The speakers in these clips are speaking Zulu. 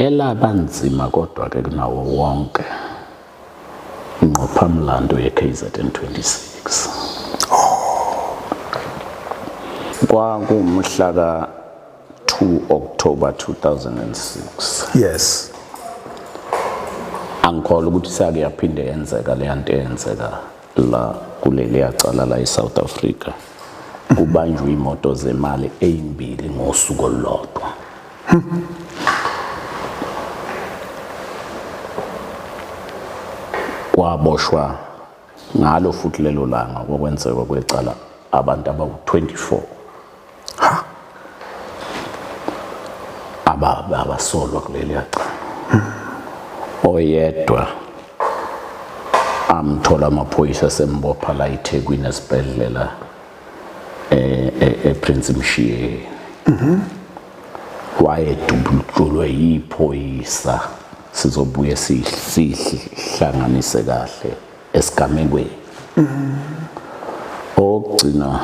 elabanzima kodwa ke kunawo wonke inqophamlando ye-KZN 26 kwakumhla ka 2 October 2006. Yes. Angikholwa ukuthi sake yaphinde yenzeka le nto eyenzeka la kuleli yacala la eSouth Africa. Kubanjwe imoto zemali ezimbili ngosuku olulodwa. Kwaboshwa ngalo futhi lelo langa kwenzeka kwecala abantu abawu-24 abasolwa kuleli yacala. Oyedwa amthola amaphoyisa sembopha la eThekwini esibhedlela ePrince Mshiye. Wayedubululwe yiphoyisa sizobuye sihlanganise kahle esigamekweni. Ogcina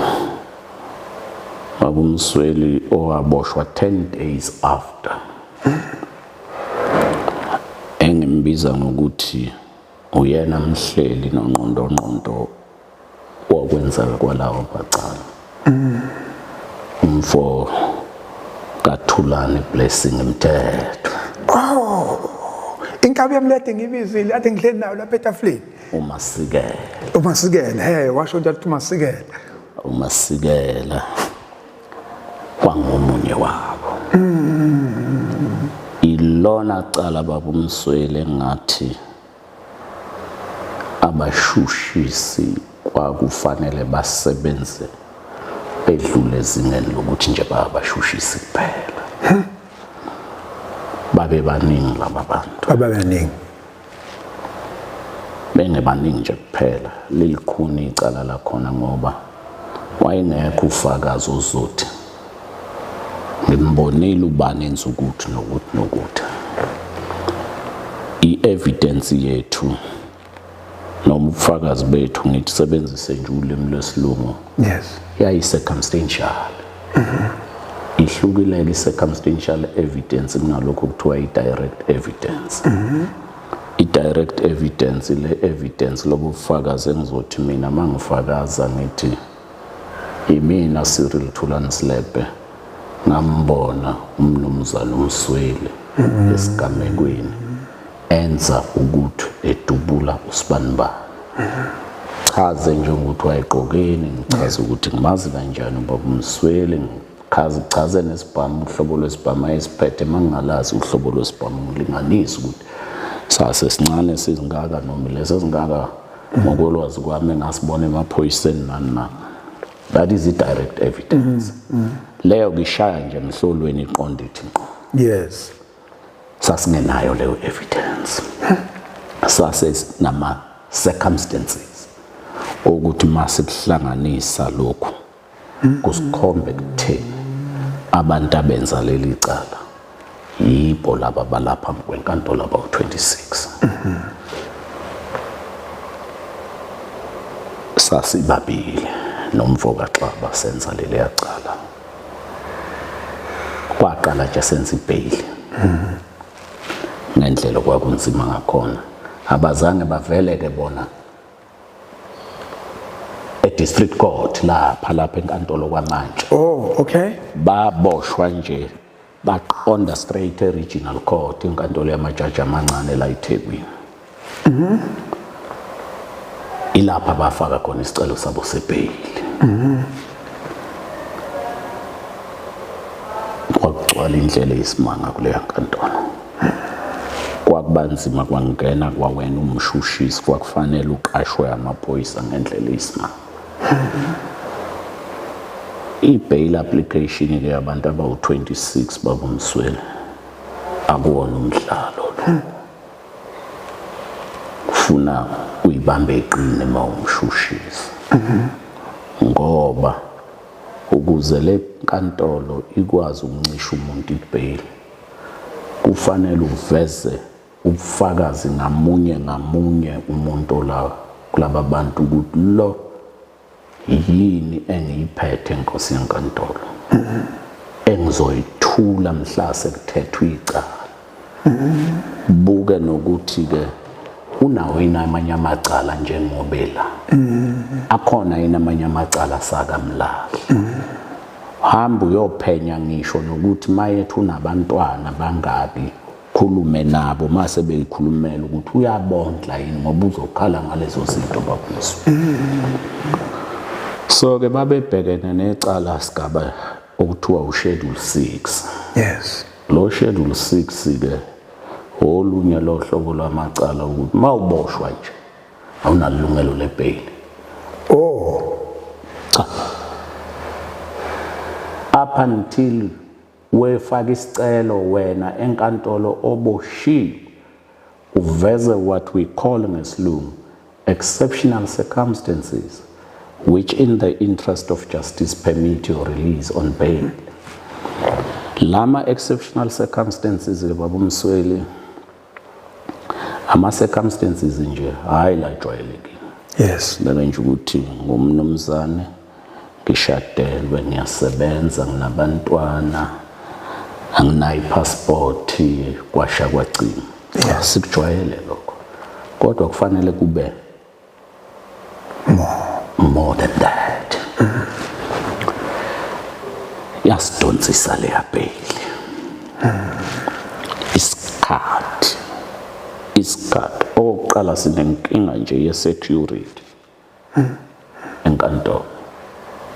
babumsweli owaboshwa 10 days after. Engimbiza ngokuthi uyena mhleli nongqondo wakwenzeka kwalawo bacala. Umfo kaThulani Blessing Mthetho. Oh. Inkabi yamlethe ngibizile athi ngihleli nayo lapha etafuleni. uMasikela washo ukuthi uMasikela. uMasikela kwangomunye wabo. Ilona cala babumswele ngathi abashushisi kwakufanele basebenze bedlule ezingeni lokuthi nje babashushisi kuphela. Babe baningi laba bantu. Ababaningi. Bengebaningi nje kuphela. Lilikhuni icala la khona ngoba wayengekho ufakazi ozothi ngimbonile ubani enza ukuthi nokuthi. I-evidence yethu noma ubufakazi bethu ngithi sebenzise nje ulimi lwesilungu. Yes. Yayi-circumstantial. Ihlukile i-circumstantial evidence kunalokho kuthiwa i-direct evidence. I-direct evidence ile evidence lobo bufakazi engizothi mina mangifakaza ngithi imina Cyril Thulani Silebhe ngambona umnumzana uMsweli esigamekweni enza ukuthi edubula uSibanibani. Chaze nje ukuthi wayegqokeni ngichaza ukuthi ngimazi kanjani ubaba uMsweli chaze nesibhamu uhlobo lwesibhamu ayesiphethe mangingalazi uhlobo lwesibhamu ngilinganisa ukuthi sase sincane sizingaka noma lezi zingaka ngokolwazi kwami ngasibona emaphoyiseni nani. That is the direct evidence. Leyo ngishaya nje emhlolweni iqondithi ngqo. Yes. Sasingenayo leyo evidence. Sase nama circumstances ukuthi masikuhlanganisa lokho kusikhombe kutheni abantu abenza leli cala yibo laba balapha kwenkantolo abawu-26. Sasibabili nomfo kaXaba senza leli yacala. Kwaqala nje senza ibhayili. Ngendlela kwakunzima ngakhona. Abazange baveleke bona e-district court lapha enkantolo kwamanje. Oh, okay. Baboshwa nje baqonda straight e-regional court enkantolo yamajaji amancane la eThekwini. Ilapha bafaka khona isicelo sabo sebhayili. Kwagcwala indlela yesimanga kule nkantolo. Kwakubanzima kwangena kwawena umshushisi kwakufanele uqashwe amaphoyisa ngendlela yesimanga. I-bail application ke abantu abawu-26 babumswele akuwona umdlalo lo. Ufuna uyibambe iqine uma umshushisi. Ngoba ukuze le nkantolo ikwazi ukuncisha umuntu i-bail kufanele uveze ubufakazi ngamunye umuntu la kulaba bantu ukuthi lo yini engiyiphethe inkosi yenkantolo engizoyithula mhla sekuthethwe icala buke nokuthi ke unawo yini amanye amacala njengobela akhona yini amanye amacala sakamlahla hamba uyophenya ngisho nokuthi mayethu unabantwana bangabi khulume nabo mase beyikhulumela ukuthi uyabondla yini ngoba uzokhala ngalezo zinto bakuzo. So ke babebhekene necala sigaba okuthiwa uschedule 6. Yes. Lo schedule 6 ke olunye lohlobo lwamacala ukuthi mawuboshwa nje awunalungelo lebail. Oh. Cha. Up until wefaka isicelo wena enkantolo oboshiwe uveze what we call ngesilungu exceptional circumstances which in the interest of justice permit your release on bail. Lama exceptional circumstances babumsweli ama circumstances nje hayi la jwayelekile. Yes. Beke nje ukuthi ngumnumzane ngishadelwe ngiyasebenza nginabantwana anginayo passport kwasha kwacima. Sikujwayele lokho. Kodwa kufanele kube more than that. Yasidonsisa le bail. Isikhathi oqala sinenkinga nje ye security enkantolo.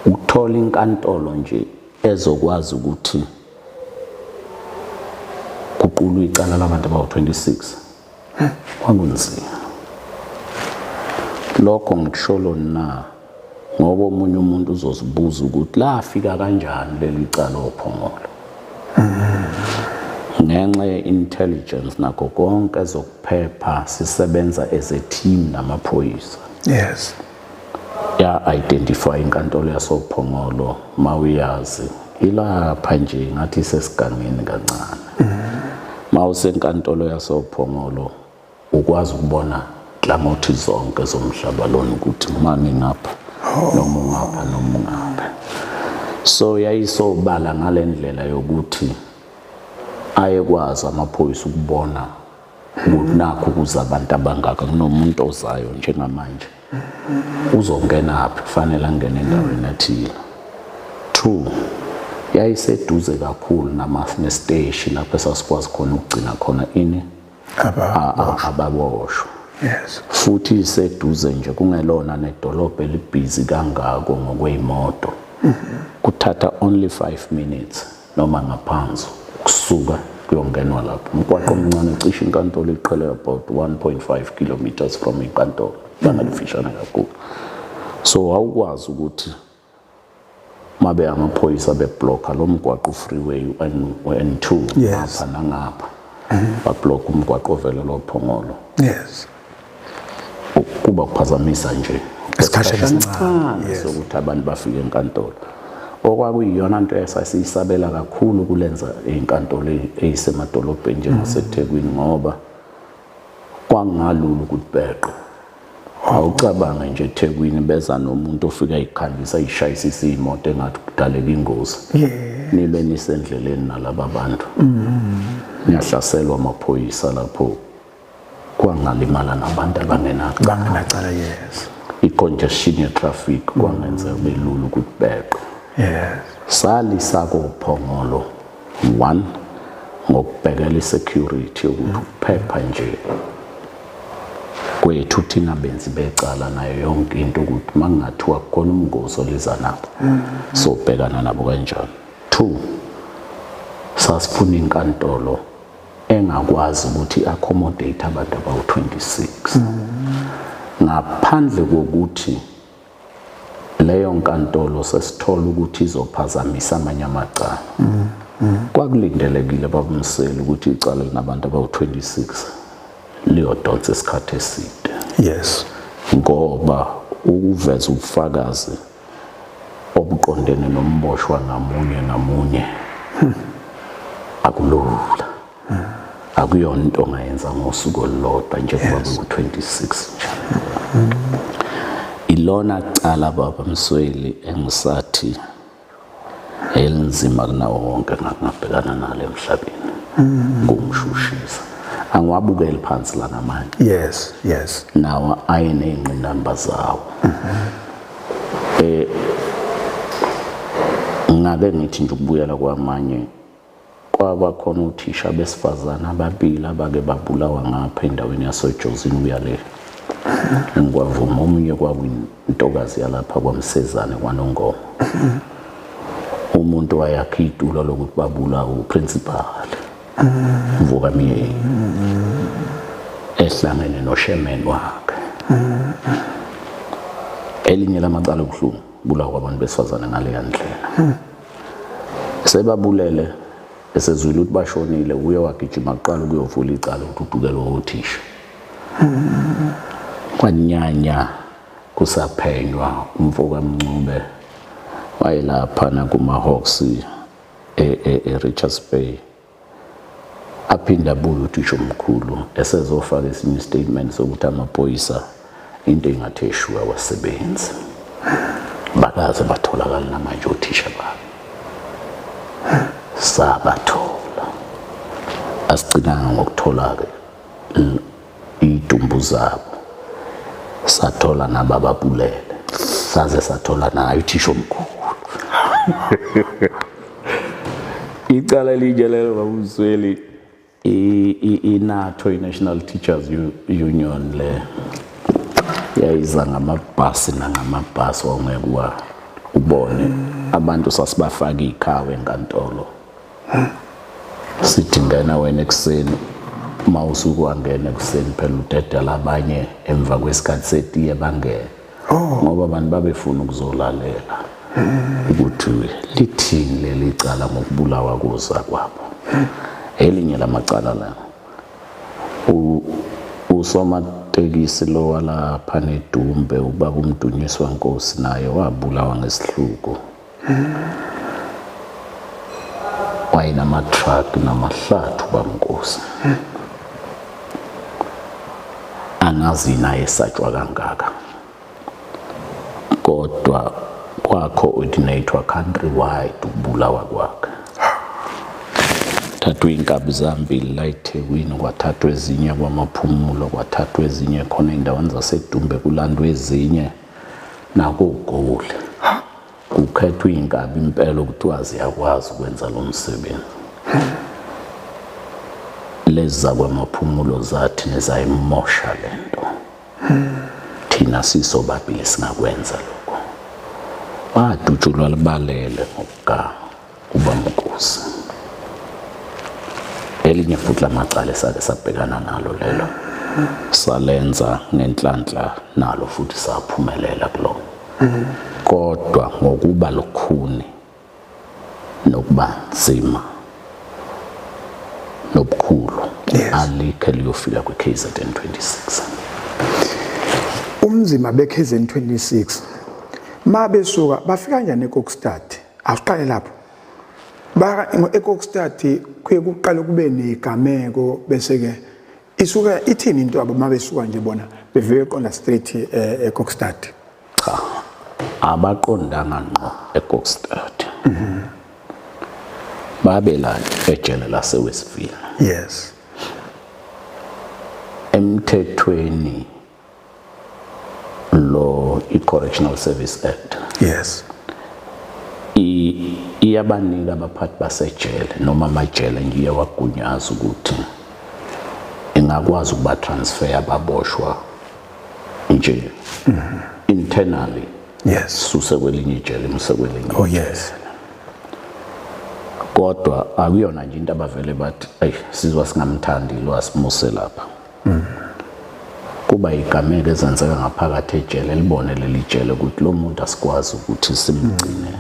Ukuthola inkantolo nje ezokwazi ukuthi kuqulwe icala labantu abawu-26 kwakunzima. Lokho ngikusholo na ngoba omunye umuntu uzozibuza ukuthi lafika kanjani leli cala ophongolo. Ngenxa ye-intelligence nakho konke ezokuphepha sisebenza as a team namaphoyisa. Yes. Ya-identify inkantolo yasophongolo mawuyazi ilapha nje ngathi sesigangeni kancane. Mawusenkantolo yasophongolo ukwazi ukubona hlangothi zonke zomhlaba lona ukuthi mani ngapha noma ungapha noma ungapha. So yayisobala ngalendlela yokuthi ayekwazi amaphoyisa ukubona ukuthi nakho kuza abantu abangaka kunomuntu ozayo njengamanje uzongena apha kufanele angene endaweni ethile. 2 yayiseduze kakhulu nesiteshi lapho esasikwazi khona ukugcina khona ini ababoshwa. Yes. Futhi iseduze nje kungelona nedolobha elibhizi kangako ngokweyimoto. Kuthatha only 5 minutes noma ngaphansi kusuka kuyongenwa lapho. Umgwaqo omncane cishe inkantolo iqhele about 1.5 kilometers from inkantolo. Bangalifishana kakhulu. So awukwazi ukuthi mabe amaphoyisa beblocka lo mgwaqo freeway N2 lapha nangapha. Bablock umgwaqo vele lophongolo. Yes. Kuba kuphazamisa nje Esikhashana esincane sokuthi abantu bafike enkantolo. Okwakuyiyona into esasiyisabela kakhulu kulenza inkantolo eyisemadolobheni njengaseThekwini ngoba kwangalula ukuthi beqe. Awucabanga nje eThekwini beza nomuntu ofika eyikhangisa ayishayisisa imoto engathi kudaleka ingozi. Nibe nisendleleni nalabo bantu. Niyahlaselwa amaphoyisa lapho kwangalimala nabantu abangenacala. Yes. I-congestion ye-traffic kwangenza belula ukuthi beqe. Yes. Salisa kophongolo 1 ngokubhekela i-security ukuthi ukuphepha nje kwethu thina benzi becala nayo yonke into ukuthi mangathiwa khona umngozi oliza nabo sobhekana nabo kanjani. 2 sasifuna inkantolo engakwazi ukuthi accommodate abantu abawu-26 ngaphandle kokuthi leyo nkantolo sesithola ukuthi izophazamisa amanye amacala. Kwakulindelekile babumseli ukuthi icala linabantu abawu-26 liyodonsa isikhathi eside. Yes. Ngoba ukuveza ubufakazi obuqondene nomboshwa ngamunye akulula. Akuyona into ongayenza ngosuku olulodwa nje kuba ku-26 nje. Ilona cala baba Msweli engisathi elinzima kunawo wonke ngakubhekana nalo emhlabeni. Ngumshushisa. angiwabukeli phansi la namanje yes nawo ayiney'ngqinamba zawo. Ngake ngithi nje ukubuyela kwamanye kwaba khona uthisha besifazane ababili abake babulawa ngapha endaweni yaseJozini ukuya le. Ngikwavuma omunye kwakuyintokazi yalapha kwaMsezane kwaNongoma. Umuntu wayakha itulo lokuthi babulawa uprincipal Mvukamyeni ehlangene noSherman wakhe. Elinye lamacala obuhlungu bulawa kwabantu besifazane ngaleya ndlela. Sebabulele esezwile ukuthi bashonile uye wagijima kuqala ukuyovula icala ukuthi udukelwe othisha. Kwanyanya kusaphenywa uMfokamncube wayelapha nakumaHawks eRichards Bay. Aphinda abuye uthisha omkhulu esezofaka esinye statement sokuthi amaphoyisa into engathi eshua wasebenzi. Bakaze batholakala namanje othisha babo. Sabathola. Asigcinanga ngokuthola-ke idumbu zabo. Sathola nabababulele. Saze sathola nayo uthisha omkhulu. Icala elinye lelo babuzweli i-NATO, i-National Teachers Union le yayiza ngamabhasi nangamabhasi ongekuwa ubone abantu sasibafaka ikhawe enkantolo. Sithi ngena wena ekuseni mawusuku wangena ekuseni phela udedela abanye emva kwesikhathi setiye bangena ngoba abantu babefuna ukuzolalela ukuthi lithini leli cala ngokubulawa koza kwabo. Elinye lamacala la usomatekisi lo walapha neDumbe ubaba uMdunyiswa Nkosi naye wabulawa ngesihluku. Wayinama-truck namahlathu bamnkosi. Angazi naye esatshwa kangaka kodwa kwa-coordinator countrywide ukubulawa kwakhe. Thathwe iy'nkabi zambili la eThekwini, kwathathwa ezinye kwamaphumulo, kwathathwa ezinye khona ey'ndaweni zaseDumbe kulandwe ezinye nakoGoli. Kukhethwa iy'nkabi impela okuthiwa ziyakwazi ukwenza lo msebenzi. Lezi zakwamaphumulo zathi nezayimosha lento. Thina sisobabili singakwenza lokho. Badutshulwa libalele ngokugama uBamnkosi. Elinye futhi lamacala esake sabhekana nalo lelo. Salenza ngenhlanhla nalo futhi saphumelela kulo. Kodwa ngokuba lukhuni nokuba nzima nobukhulu alikhe liyofika kwiKZN 26. Umzima beKZN 26 mabesuka bafika kanjani eKokstad? Asiqale lapho. eKokstad kuye kuqala kube negameko bese ke isuka ithini into abo mabesuka nje bona bevele qonda straight eKokstad? Cha, abaqondanga ngqo eKokstad. Babela ejele laseWestville. Yes. Emthethweni lo i-Correctional Service Act. Yes. Iyabanika abaphathi basejele noma amajele nje yawagunyaza ukuthi ingakwazi ukuba transfer ababoshwa nje internally. Yes. Suse kwelinye ijele imse kwelinye. Oh yes. Kodwa akuyona nje into abavele bathi ayi sizwa singamthandi lo asimuse lapha. Kuba igameko ezenzeka ngaphakathi ejele libone leli jele ukuthi lo muntu asikwazi ukuthi simgcine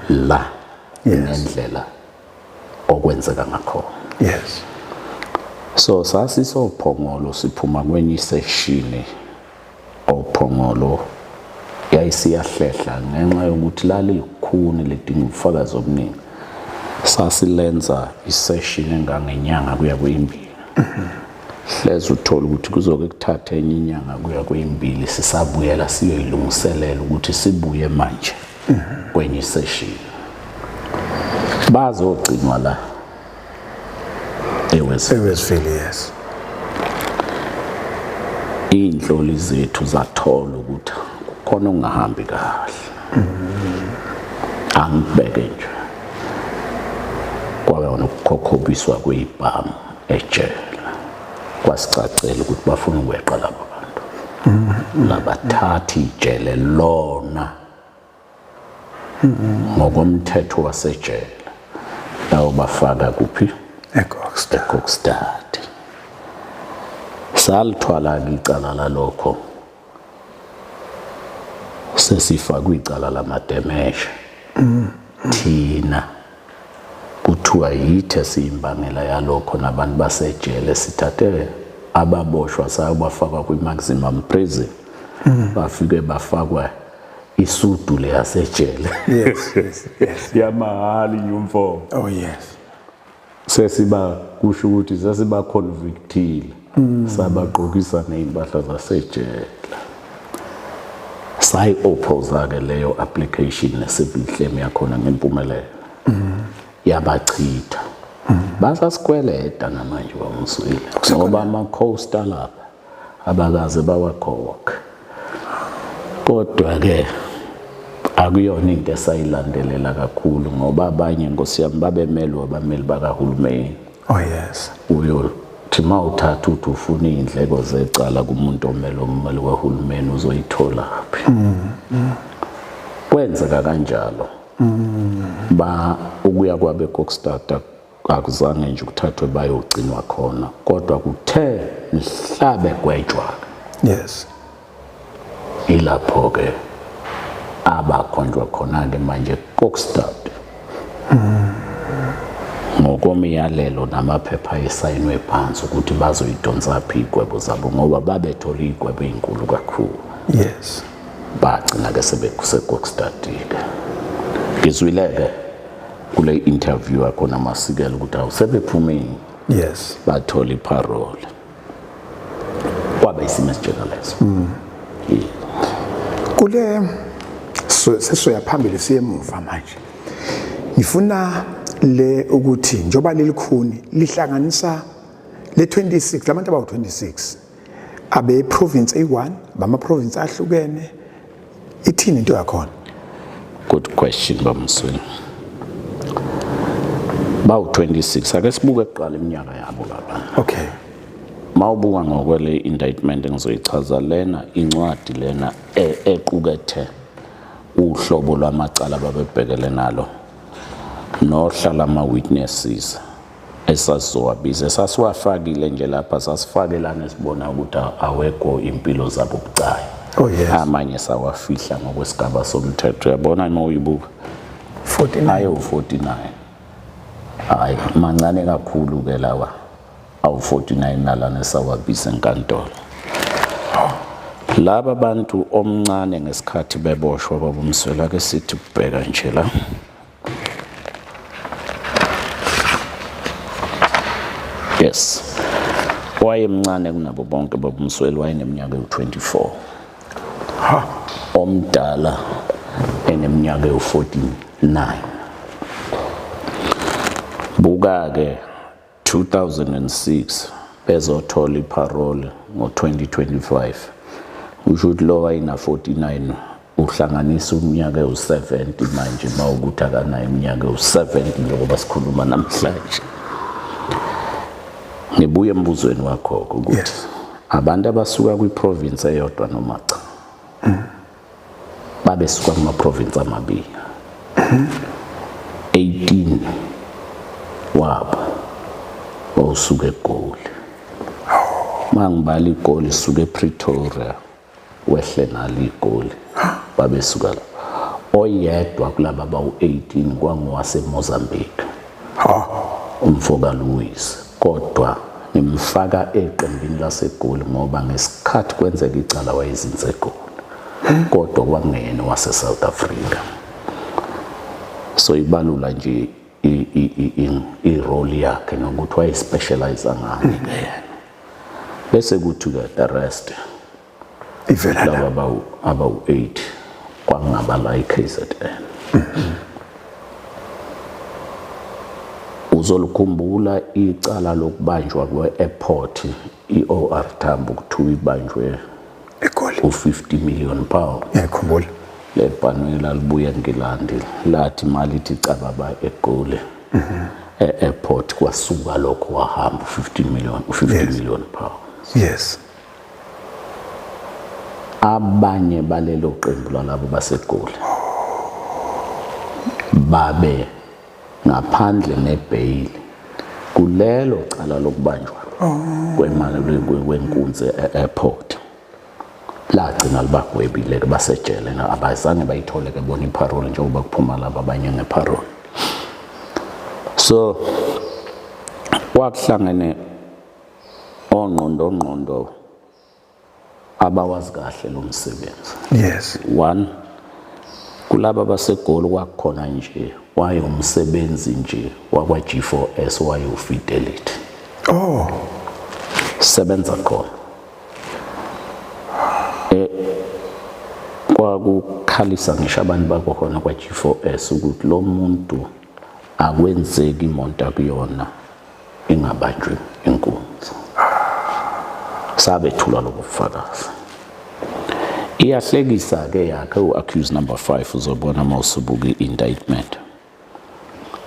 la ngendlela okwenzeka ngakho. Yes. So sasisophongolo siphuma kwenye session ophongolo yayisiyahlehla ngenxa yokuthi lalikhuni ledinga ubufakazi obuningi. Sasilenza isession engangenyanga kuya kweyimbili. Hleze uthola ukuthi kuzoke kuthatha enye inyanga kuya kweyimbili sisabuyela siyoyilungiselela ukuthi sibuye manje kwenye session. Bazogcinwa la eWestville, yes. Iy'nhloli zethu zathola ukuthi khona ungahambi kahle. Angibeke nje. Kwaba nokukhokhobiswa kwey'bhamu ejele. Kwasicacela ukuthi bafuna ukweqa laba bantu. Labathatha ijele lona. Ngokomthetho wasejele. Lawo bafaka kuphi? eKokstad. Salithwala icala lalokho. Sesifakwe icala lamaDemesha. Thina kuthiwa yithe siyimbangela yalokho nabantu basejele sithathe ababoshwa sayabafaka kwi-maximum prison. Bafike bafakwa isudu le yasejele. Yes. Yamahali uniform. Oh yes. Sesiba kusho ukuthi sesiba convictile. Sabagqokisa neimpahla zasejele. Sayi-opposa ke leyo application ne-civil claim yakhona ngempumelelo. Yabachitha. Basasikweleta namanje bamswile. Ngoba ama-coastal lapha abakaze bawakhokha. Kodwa ke akuyona into esayilandelela kakhulu ngoba abanye Nkosi yami babemelwe abameli bakahulumeni. Oh yes. Uyothi mawuthatha uthi ufuna iy'ndleko zecala kumuntu omele wahulumeni uzoyitholaphi. Kwenzeka kanjalo. Ukuya kwabe eKokstad akuzange nje ukuthathwe bayogcinwa khona kodwa kuthe mhlabe gwetshwa. Yes. Ilapho ke abakhonjwa khona ke manje eKokstad. Ngokomyalelo namaphepha esayinwe phansi ukuthi bazoyidonsa phi igwebo zabo ngoba babethola igwebo ezinkulu kakhulu. Yes. Bagcina ke sebeKokstad ke. Ngizwileke kule interview yakho namasikela ukuthi awusebephumeni. Yes. Bathola iparole. Kwabe isimo esijekalezo. Kule sesoya phambili siyemuva manje. Ngifuna le ukuthi njoba lelikhuni lihlanganisa le 26 labantu abawu 26 abe province A1 bama province ahlukene ithini into yakhona. Good question bamsweni. Bawu 26 ake sibuke eqala iminyaka yabo lapha. Okay. Mawubuka ngokwele indictment engizoyichaza lena incwadi lena equkethe uhlobo lwamacala babebhekele nalo nohlala ama-witnesses esasizowabiza sasiwafakile nje lapha sasifakelana sibona ukuthi awekho impilo zabo bucayi. Oh yes. Amanye sawafihla ngokwesigaba somthetho yabona noyibuka 49 ayo 49 hayi mancane kakhulu ke lawa awu 49 nalana sawabisa enkantolo. Laba bantu omncane ngesikhathi beboshwa babumswela ke sithi kubheka nje la. Yes. Wayemncane kunabo bonke babumswela wayeneminyaka ewu24. Omdala eneminyaka ewu49. Buka ke 2006 bezothola iparole ngo2025. Usho ukuthi lo wayena 49 uhlanganisa umnyaka ewu70 manje mawukuthi akanayo iminyaka ewu70 njengoba sikhuluma namhlanje. Ngibuye embuzweni wakho ukuthi abantu abasuka kwiprovince eyodwa noma cha babesuka kuma province amabili. 18 wabo bawusuka eGoli. Mangibala iGoli suka ePretoria wehle nalo iGoli babesuka la. Oyedwa kulaba bawu18 kwangwase Mozambique. Umfoka Louis kodwa nimfaka eqembini laseGoli ngoba ngesikhathi kwenzeka icala wayezinze eGoli. Kodwa kwangena wase South Africa. So ibalula nje i-role yakhe nokuthi waye-specialize ngani ke yena. Bese kuthi ke the rest ivela laba abawu8 kwangaba la iKZN. uzolukhumbula icala lokubanjwa kwe-airport i-OR Tambo kuthiwa ibanjwe eGoli u-50 million pound. ngiyakhumbula Le bhanwe lalibuya eNgilandi lathi mali ithi cababa eGoli e-airport kwasuka lokho wahamba u-50 million pounds. yes Abanye balelo qembu lalabo baseGoli babe ngaphandle nebail kulelo cala lokubanjwa kwemali kwenkunzi e-airport. Lagcina libagwebile ke basejele abazange bayithole ke bona iparole njengoba kuphuma laba abanye ngeparole. So kwakuhlangene ongqondo abawazi kahle lo msebenzi. yes One, kulaba baseGoli kwakukhona nje wayomsebenzi nje wakwa G4S wayofidelity. Sebenza khona. Kwakukhalisa ngisho abantu bakhona kwa G4S ukuthi lo muntu akwenzeki imonto akuyona ingabanjwe inkunzi. Sabethula lokufakaza. Iyahlekisa ke yakhe u-accused number 5 uzobona mawusubuka i-indictment.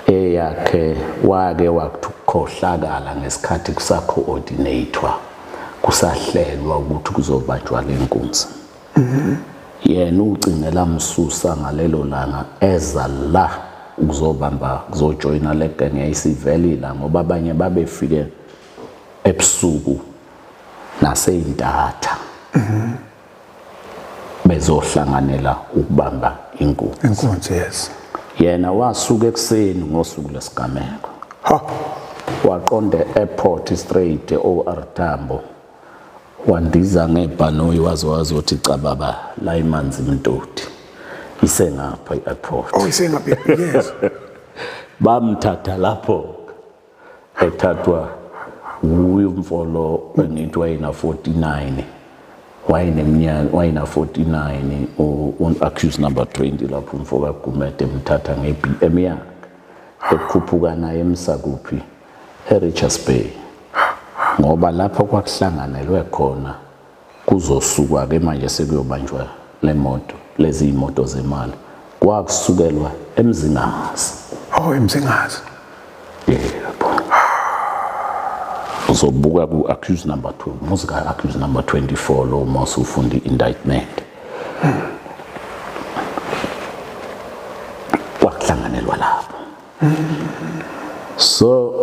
Eyakhe wake wakukhohlakala ngesikhathi kusa-coordinator kusahlelwa ukuthi kuzobanjwa lenkunzi. Yena ucingela msusa ngalelo langa eza la ukuzobamba kuzojoyina le gang yayisivelila ngoba abanye babefike ebusuku naseyintatha bezohlanganela ukubamba inkunzi. yes Yena wasuka ekseni ngosuku lesigameko waqonda airport straight OR Tambo wandiza ngebhanoyi wazothi cababa la imanzi Mtoti isengapha i-airport. isengaphi yes Bamthatha lapho ethathwa umfolo engithi wayena 49 wayena 49 accused number 20 lapho umfoka Gumede emthatha ngeBM yakhe ekhuphuka naye emsakuphi eRichards Bay ngoba lapho kwakuhlanganelwe khona kuzosukwa ke manje sekuyobanjwa le moto lezi imoto zemali kwakusukelwa eMzingazi. eMzingazi yebo uzobuka ku accused number 2 musika accused number 24 lo mase ufunda i-indictment. Kwakuhlanganelwa lapho. So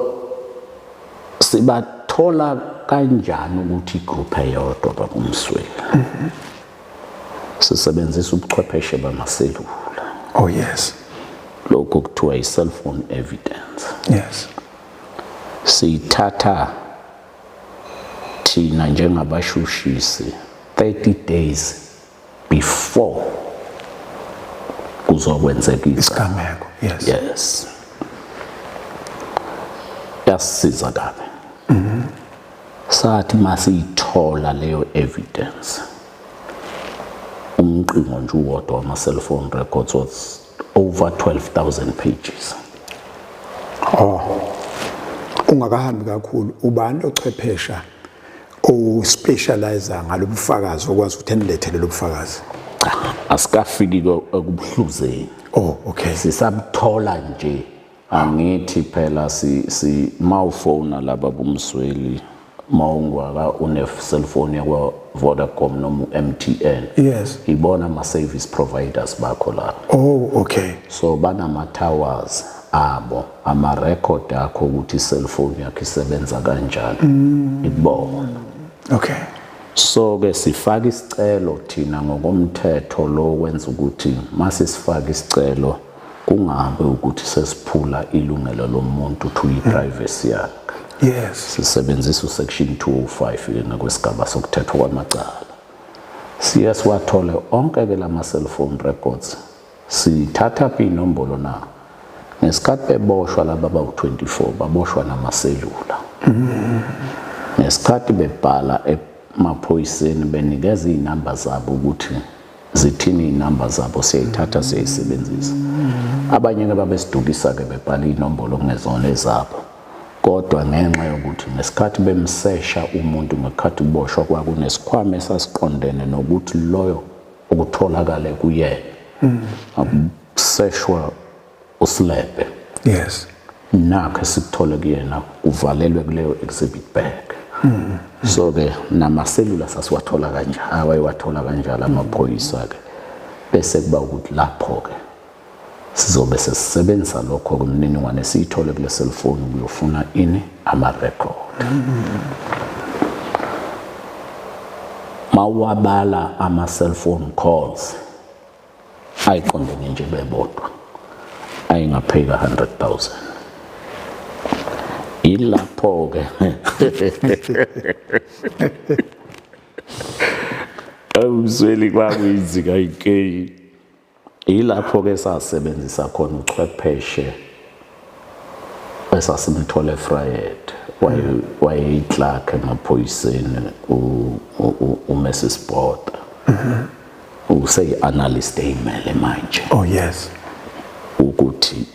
sibathola kanjani ukuthi igroup eyodwa babumsweli sisebenzisa ubuchwepheshe bamaselula. yes Lokho kuthiwa i-cellphone evidence. yes Siyithatha thina njengabashushisi 30 days before kuzokwenzeka isigameko yes yasisiza kabi. Sathi masiyithola leyo evidence umqingo nje uwodwa wama-cellphone records was over 12,000 pages. ungakahambi kakhulu ubani ochwephesha o-specializer ngalobufakazi okwazi ukuthi enilethele lobufakazi? Asikafiki ekubuhluzeni. Okay Sisabuthola nje angithi phela si mawufona laba bumsweli mawungwaka une cellphone yakwa Vodacom noma MTN. yes Ibona ama-service providers bakho la. okay So banama towers abo ama-record akho ukuthi cellphone yakho isebenza kanjani ikubona. okay So ke sifaka isicelo thina ngokomthetho lo wenza ukuthi mase sifaka isicelo kungabe ukuthi sesiphula ilungelo lomuntu to i-privacy yakhe. yes Sisebenzisa usection 205 ngakwesigaba sokuthethwa kwamacala. Siye siwathole onke ke lama cellphone records. Sithatha phi inombolo na. Ngesikhathi beboshwa laba bawu24 baboshwa namaselula. Ngesikhathi bebhala emaphoyiseni benikeza izinamba zabo ukuthi zithini izinamba zabo siyayithatha siyayisebenzisa. Abanye ke babesidukisa ke bebhala inombolo ngezona ezabo. kodwa ngenxa yokuthi ngesikhathi bemsesha umuntu ngekhathi kuboshwa kwakunesikhwama esasiqondene nokuthi loyo ukutholakala kuyena akuseshwa uSlebe yes nakho sikuthola kuyena kuvalelwe kuleyo exhibit bag so ke namaselula sasiwathola kanjalo awayewathola kanjalo amaphoyisa ke bese kuba ukuthi lapho ke sizobe sesisebenzisa lokho kumniningwane esiyithole kule cellphone kuyofuna ini ama-record mawabala ama-cellphone calls ayiqondene nje bebodwa ayingapheka 100,000 ilapho ke awusweli kwakuyinzi kayikeyi ilapho ke sasebenzisa khona uchwepheshe esasimthola eFryhead wayeyiclerk emaphoyiseni uMrs Bota useyi-analyst eyimele manje oh yes ukuthi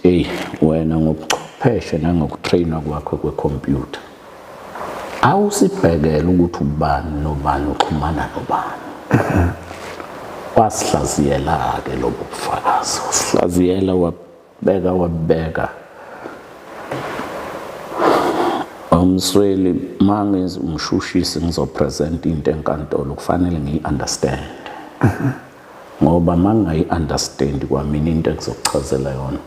wena ngobuchwepheshe nangokutrainwa kwakho kwekhompyutha awusibhekele ukuthi ubani nobani uxhumana nobani wasihlaziyela-ke lobo bufakazi wasihlaziyela wabeka umsweli mangizi umshushisi ngizopresenta into enkantolo kufanele ngiyi-understand ngoba mangingayi-understand kwamina into engizokuchazela yona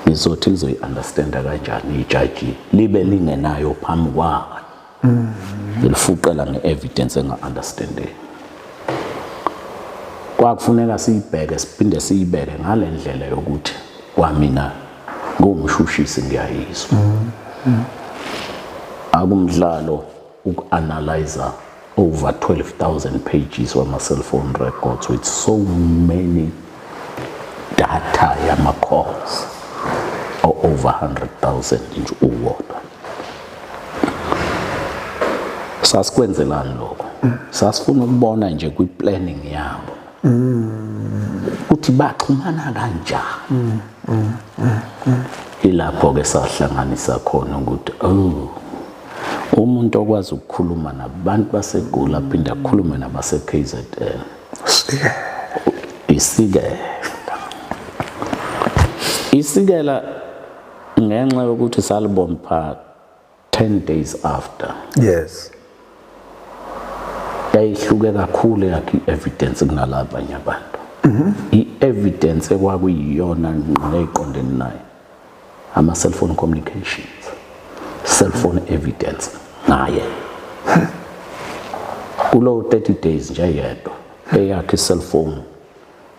ngizothi lizoyi-understanda kanjani ijaji libe lingenayo phambi kwayo ngilifuqela nge-evidence enga-understanding kwakufuneka siyibheke siphinde siyibeke ngale ndlela yokuthi kwamina ngumshushisi ngiyayizwa akumdlalo uku-analyzer over 12,000 pages wama-cellphone records with so many data yama-calls over 100,000 nje uwodwa sasikwenzelani lokho sasifuna ukubona nje kwi-planning yabo ukuthi baxhumana kanjani ilapho-ke sahlanganisa khona ukuthi umuntu okwazi ukukhuluma nabantu baseGoli aphinde akhulume nabase-KZN isikela ngenxa yokuthi salibomba 10 days after yes yayihluke kakhulu yakhe i-evidence kunalabanye abantu i-evidence ekwakuyiyona neyiqondene nayo ama-cellphone communications cellphone evidence naye kulo 30 days nje yedwa eyakhe cellphone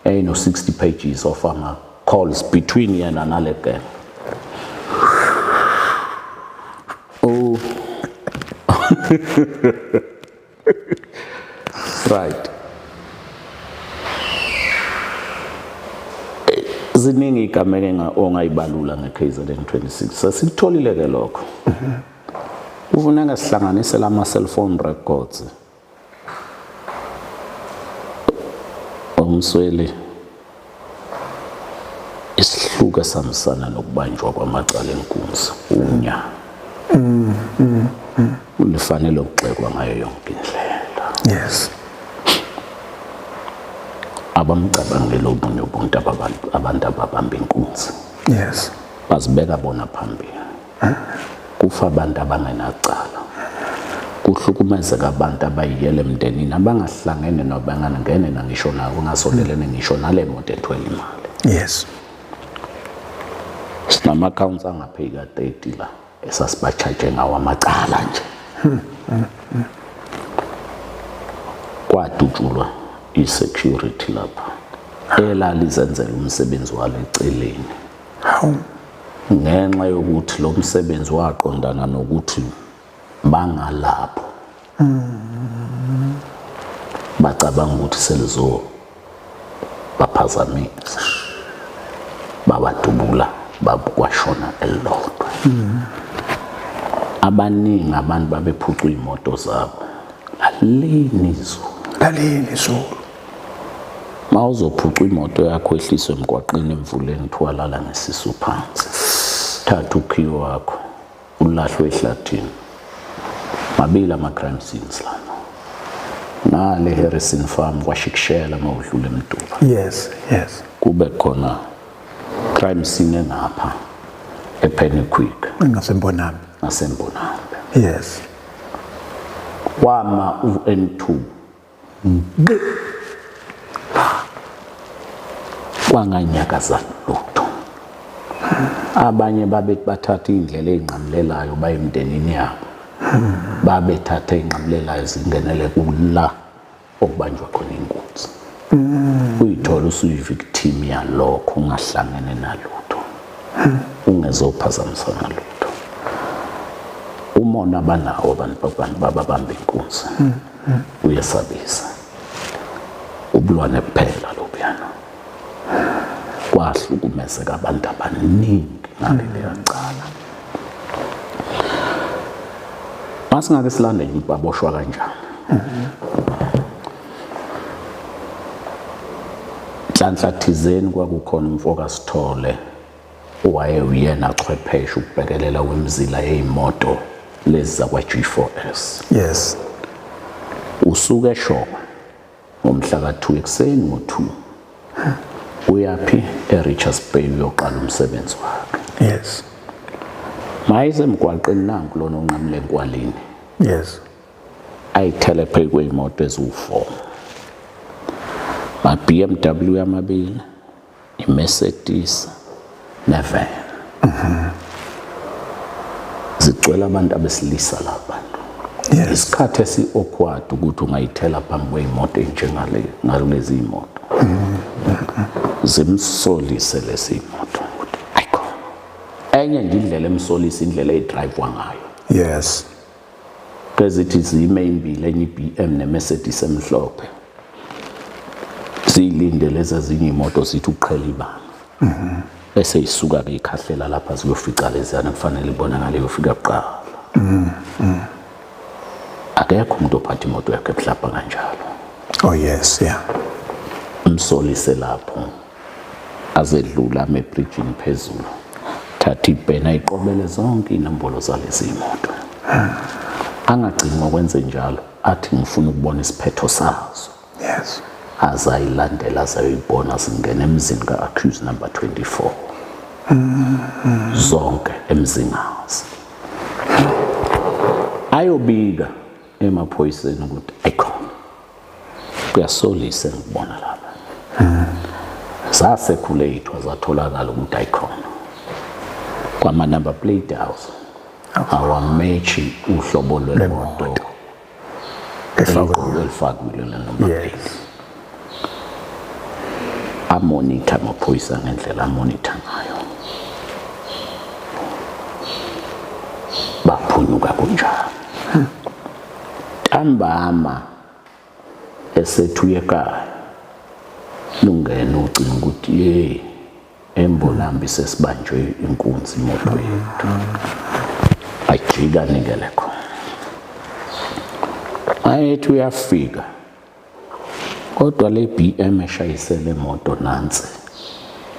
ayino 60 pages of ama-calls between yena nale gang right ziningi igameke ongayibalula nge-KZN 26 sesitholile ke lokho ufuneka sihlanganise lama-cellphone records umsweli isihluke samsana nokubanjwa kwamacala enkunzi unya ulifanele ukugxekwa ngayo yonke indlela yes abamcabangela obunye ubuntu abantu ababamba inkunzi yes bazibeka bona phambili kufa abantu abangenacala kuhlukumezeka abantu abayiyele emndenini abangahlangene nobangangene nangisho nawo ngasondelene ngisho nale moto ethwele imali yes sinama-accounts angapheyi ka-30 la esasibachaje ngawo amacala nje kwadutshulwa i-security lapha elalizenzela umsebenzi walo eceleni ngenxa yokuthi lo msebenzi waqondana nokuthi bangalapho bacabanga ukuthi selizo baphazamisa babadubula babukwashona elilodwa abaningi abantu babephucwa imoto zabo lalini izulu mawuzophucwa imoto yakho ehliswe emgwaqeni emvuleni thwalala ngesisu phansi thatha ukhiyo wakho ulahlwe ehlathini. Mabili ama-crime scenes lana. Ngale Harrison Farm kwashikishela mawudlula eMtuba. Yes. Kube khona crime scene engapha ePennyquick Ngasembonambi. nasembonambe. Yes. Kwama u-N2 kwanganyakaza lutho. Abanye babethi bathatha indlela eyinqamlelayo baye emndenini yabo. Babethatha eyinqamlelayo zingenele kula okubanjwa khona inkunzi. Uyithola usuyivictim yalokho ungahlangene nalutho. Ungezophazamisana lutho. Umona banawo abantu babamba inkunzi. Uyesabisa. Ubulwane kuphela lobuyana. Kwahlukumezeka abantu abaningi ngaleliya cala. Masingake silandele ukuthi baboshwa kanjani. Nhlanhla thizeni kwakukhona umfoka Sithole owaye uyena chwepheshe ukubhekelela kwemizila yezimoto lezi zakwa G4S. Yes. Usuke eShowe ngomhla ka2 ekseni ngo2. Uyaphi eRichards Bay uyoqala umsebenzi wakhe. Yes. Mayise emgwaqeni nanku lona onqamule enkwalini. Yes. Ayithele phe kwezimoto ezu4. Ma BMW yamabili, iMercedes nevan. Zigcwele abantu abesilisa lapha. Yes. Isikhathi esi-awkward ukuthi ungayithela phambi kwezimoto enjengale ngalezi imoto. Zimsolise lezi imoto ukuthi ayikho. Enye nje indlela emsolisa indlela edrive ngayo. Yes. Kezithi zime imbili enye iBM neMercedes emhlophe. Zilinde lezi ezinye imoto zithi uqhela ibanga. Bese isuka ke ikhahlela lapha ziyofica lezana kufanele ibonakale yofika kuqala. Akekho umuntu ophatha imoto yakhe ehlapha kanjalo. Oh yes, yeah. Umsolise lapho azedlula amebridgini phezulu. Thatha ibhena ayiqobele zonke inombolo zalezi imoto. Angagcini ngokwenze njalo athi ngifuna ukubona isiphetho sazo. Yes. Azayilandela azayoyibona zingena emzini ka-accused number 24. Zonke emzingazi. Ayobika emaphoyiseni ukuthi ayikhona. Kuyasolisa ngibona lapha. Zasekhulethwa zatholakala ukuthi ayikhona. Kwama number plate house. Awamechi uhlobo lwemoto. Elifakile le number plate. Amonitor amaphoyisa ngendlela amonitor ngayo. Baphunyuka kunjalo. Ntambama esethuye ekhaya. Lungena ucinga ukuthi ye embonambi sesibanjwe inkunzi imoto yethu. Ajika ningele khona. Ayethi uyafika. Kodwa le BM eshayisele imoto nansi.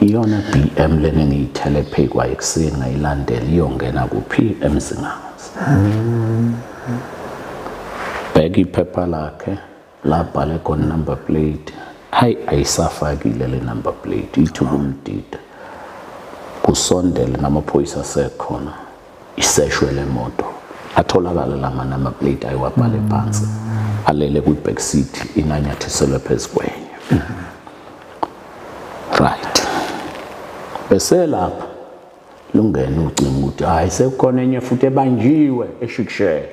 Iyona BM lena ngiyithele phe kwa ekseni ngayilandela iyongena kuphi emzingazi. Bheka iphepha lakhe labhale khona number plate. Hayi ayisafakile le number plate ithi kumdida. Kusondele namaphoyisa asekhona. Iseshwe le moto. Atholakala lama number plate ayiwabhale phansi. Alele ku back seat inanyathiselwe phezukwenye. Right. Bese lapha lungena ucinga ukuthi hayi sekukhona enye futhi ebanjiwe eshikishela.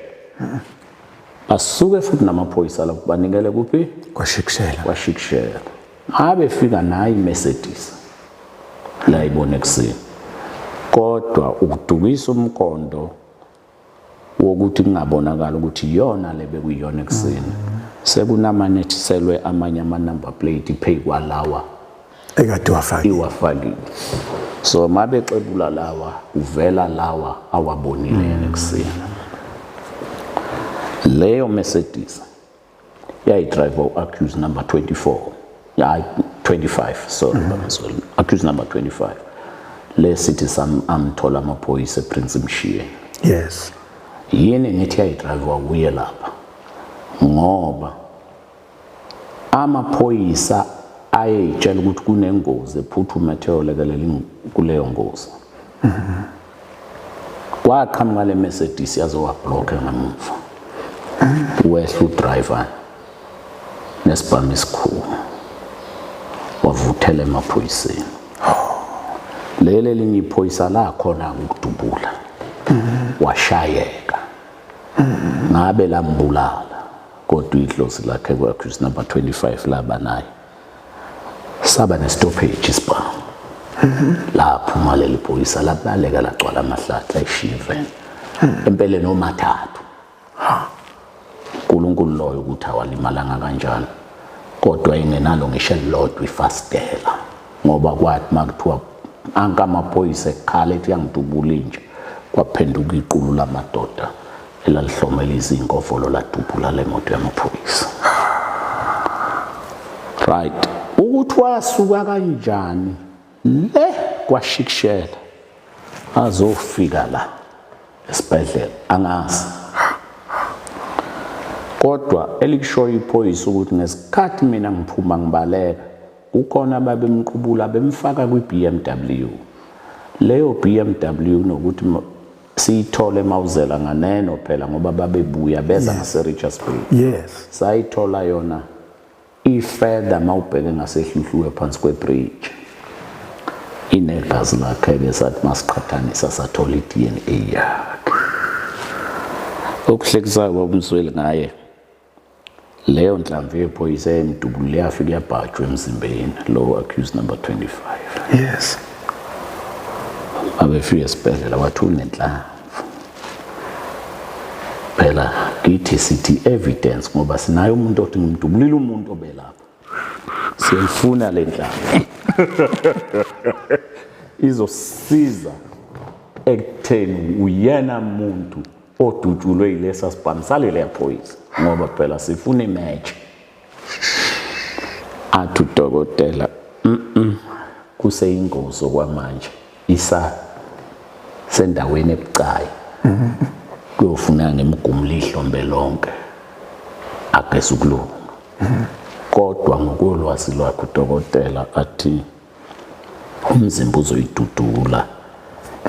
Basuke futhi namaphoyisa lapho banikele kuphi? Kwashikishela. Abe fika nayi iMercedes. La ibona ekseni. Kodwa ukudukisa umkondo wokuthi kungabonakala ukuthi iyona lebe kuyiyona ekseni. Sekunamanethiselwe amanye ama number plate phe kwalawa ekade wafakile. Iwafakile. So mabexebula lawa uvela lawa awabonile ekseni. Leyo Mercedes yayidrive accused number 24. Yeah, 25, sorry, accused number 25. Le city amthola amaphoyisa ePrince Mshiye. Yes. yini ngithi ayidrive uye lapha ngoba amaphoyisa ayetshela ukuthi kunengozi ephuthuma etholekelela kuleyo ngozi kwaqhamuka le Mercedes yazowa block ngemuva wehla udriver nesibhamu esikhulu wavuthela emaphoyiseni lele linye iphoyisa la khona ukudubula washayeka ngabe lambulala kodwa idlozi lakhe kwa-accused number 25 laba naye saba ne-stoppage isibhamu laphuma leli phoyisa labaleka lagcwala amahlathi layishiya iveni empeleni omathathu uNkulunkulu loyo ukuthi awalimalanga kanjani kodwa ingenalo ngisho elilodwa ifastela ngoba kwathi makuthiwa anka amaphoyisa ekhala ethi yangidubula inje kwaphenduka iqulu lamadoda elalihlomela izinkovolo ladubula le moto yamaphoyisa right ukuthi wasuka kanjani le kwashikishela azofika la esibhedlela angazi kodwa elikushoyo iphoyisa ukuthi ngesikhathi mina ngiphuma ngibaleka kukhona babemqubula bemfaka kwi-BMW leyo BMW nokuthi siyithole mawuzela nganeno phela ngoba babebuya beza ngase-Richards Bay Yes. sayithola yona ifeda mawubheke ngasehluhluwe phansi kwebridge inegazi lakhe-ke sathi masiqhathanisa sathola i-DNA yakhe okuhlekisayo kwabumsweli ngaye leyo nhlamvu yephoyisa emdubulu yafika yabhajwa emzimbeni lowo accused number 25 Yes. abefika esibhedlela wathi unenhlamvu phela kithi sithi evidence ngoba sinayo umuntu othi ngimdubulile umuntu obelapha siyayifuna le nhlamvu izosiza ekutheni uyena muntu odutshulwe yilesa sibhamu salele yaphoyisa ngoba phela sifuna imatch athi udokotela kuseyingozi okwamanje isa sendaweni ebucayi kuyofuna ngemigumu lihlombe lonke agesi ukulunga kodwa ngokolwazi lwakhe udokotela athi umzimba uzoyidudula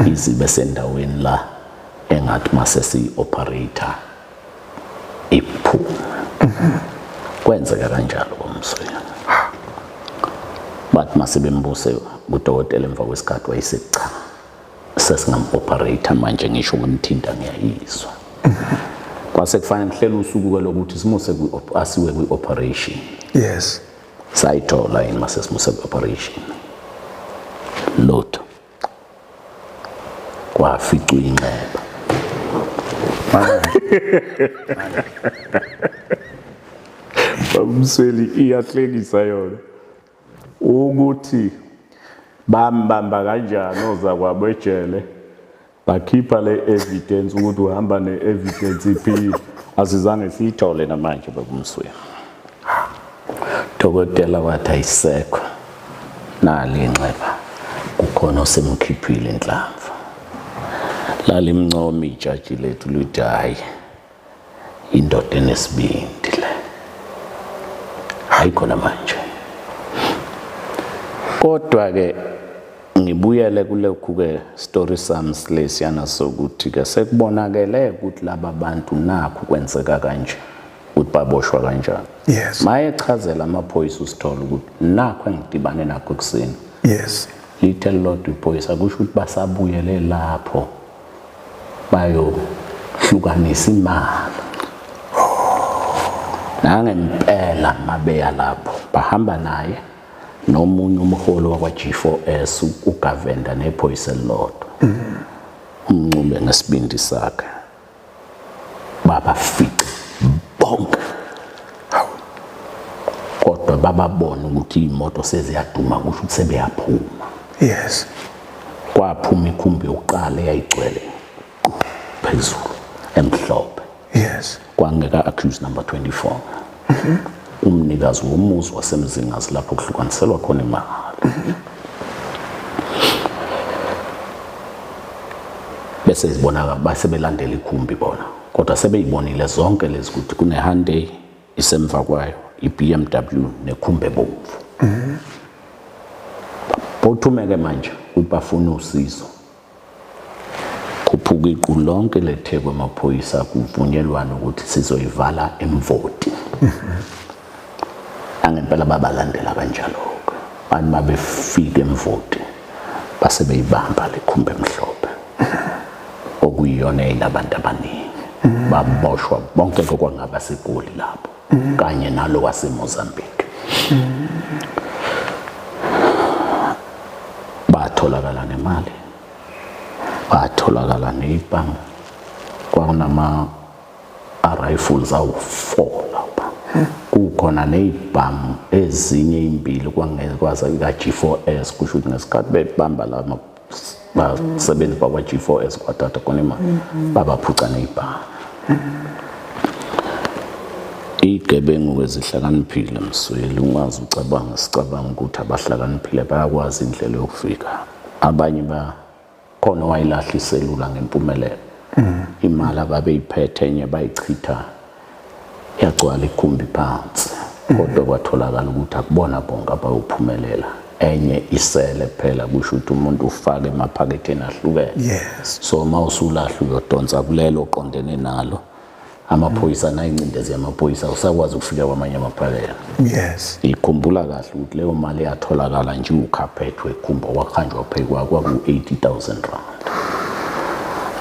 izibe sendaweni la engathi mase si-operator iphuma kwenzeka kanjalo komsweni bathi mase bembuse udokotela emva kwesikhathi wayese cha sesingam-operator manje ngisho ngemthinta ngiyayizwa kwase kufanele kuhlele usuku lokuthi simuse asiwe kwi-operation Yes. sayithola yini mase simuse kwi-operation lotho kwaficwa inxeba bamsweli iyahlekisa yona ukuthi bambamba kanjani ozakwabo ejele bakhipha le evidence ukuthi uhamba ne-evidence iphile asizange siyithole namanje babumsweli dokotela wathi ayisekho nali inxeba kukhona osemkhiphile inhlamvu lalimncoma ijaji lethu luthi hayi indoda enesibindi le hayi khona manje kodwa-ke ngibuyele kulokhu-ke story sami silesiyana sokuthi-ke sekubonakele ukuthi laba bantu nakho kwenzeka kanje ukuthi baboshwa kanjani Yes. mayechazela amaphoyisa usithola ukuthi nakho engidibane nakho ekuseni Yes. lithe lilodwa iphoyisa kusho ukuthi basabuyele lapho bayohlukanisa imali nangempela mabeya lapho bahamba naye nomunye umholo wakwa-G4S ugavenda nephoyisa elilodwa umncube ngesibindi sakhe babafica bonke kodwa bababona ukuthi iy'moto seziyaduma kusho ukuthi sebeyaphuma Yes. kwaphuma ikhumbi yokuqala eyayigcwele phezulu emhlophe Yes. kwangeka accused number 24 umnikazi womuzi wasemzingazi lapho kuhlukaniselwa khona imali bese zibona basebelandela ikhumbi bona kodwa sebeyibonile zonke lezi ukuthi kune Hyundai isemva kwayo iBMW nekhumbe bomvu bothumeke manje ubafuna usizo kuphuka iqulu lonke lethekwe amaphoyisa kuvunyelwana ukuthi sizoyivala emvoti angempela babalandela kanjalo manje mabefika emvoti base beyibamba lekhumbe emhlophe okuyiyona enabantu abaningi baboshwa bonke kwangaba seGoli lapho kanye nalo waseMozambique batholakala nemali batholakala nebhamu kwakunama rifles awu4 lapha kukhona nezibhamu ezinye izimbili kwangekwazi ika-G4S kusho ukuthi ngesikhathi bebamba lama basebenzi bakwa G4S kwathatha khona imali babaphuca nezibhamu igebengu kwezihlakaniphile msweli ungazi ucabanga sicabanga ukuthi abahlakaniphile bayakwazi indlela yokufika abanye khona wayilahla iselula ngempumelelo imali ababeyiphethe enye bayichitha yagcwala ikhumbi phansi kodwa kwatholakala ukuthi akubona bonke abayophumelela enye isele phela kusho ukuthi umuntu ufake emaphaketheni ahlukene so mawusulahla uyodonsa kulelo oqondene nalo amaphoyisa nayincindezi yamaphoyisa usakwazi ukufika kwamanye amaphakela ikhumbula kahle ukuthi leyo mali yatholakala nje ukhaphethe wekhumba wakhanjwa phekwa kwaku 80,000 rand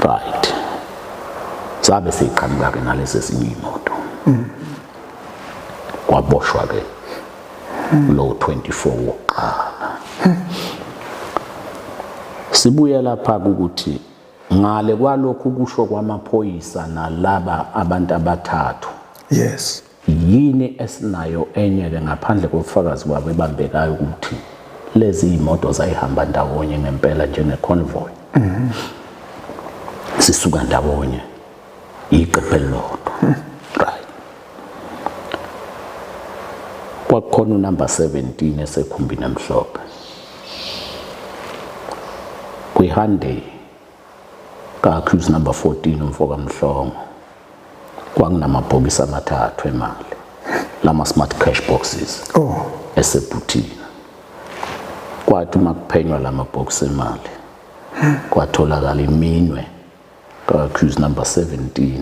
right sabe siqhamuka ke nalesi sinye imoto kwaboshwa ke lo 24 wokuqala sibuye lapha ukuthi ngale kwalokhu kusho kwamaphoyisa nalaba abantu abathathu yini esinayo enye ke ngaphandle kofakazi babo ebambekayo ukuthi lezi imoto zayihamba ndawonye ngempela njenge convoy sisuka ndawonye iqephe lodwa right kwakhona unumber 17 esekhumbini emhlophe kwiHyundai ka-accused number 14 umfoka Mhlongo kwakunamabhokisi amathathu emali lama smart cash boxes esebhuthini kwathi uma kuphenywa lamabhokisi emali kwatholakala iminwe ka-accused number 17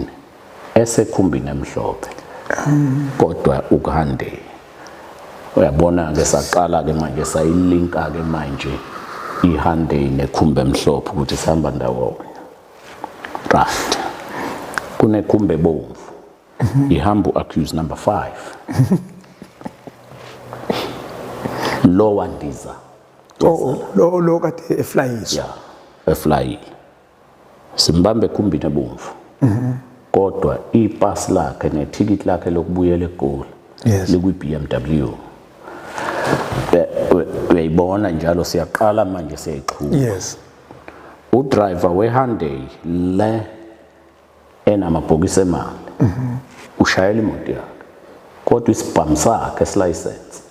esekhumbini emhlophe kodwa ukuHyundai uyabona ke saqala ke manje sayilinka ke manje iHyundai nekhumbe emhlophe ukuthi sihamba ndawonye right kunekhumbe bomvu ihamba accused number 5 lo wandiza lo kade eflyiswa eflyile simbambe ekhumbini ebomvu kodwa ipasi lakhe nethikithi lakhe lokubuyela eGoli likwi-BMW uyayibona njalo siyaqala manje siyayixhuba udriver weHyundai le enamabhokisi emali ushayela imoto yakhe kodwa isibhamu sakhe esilicense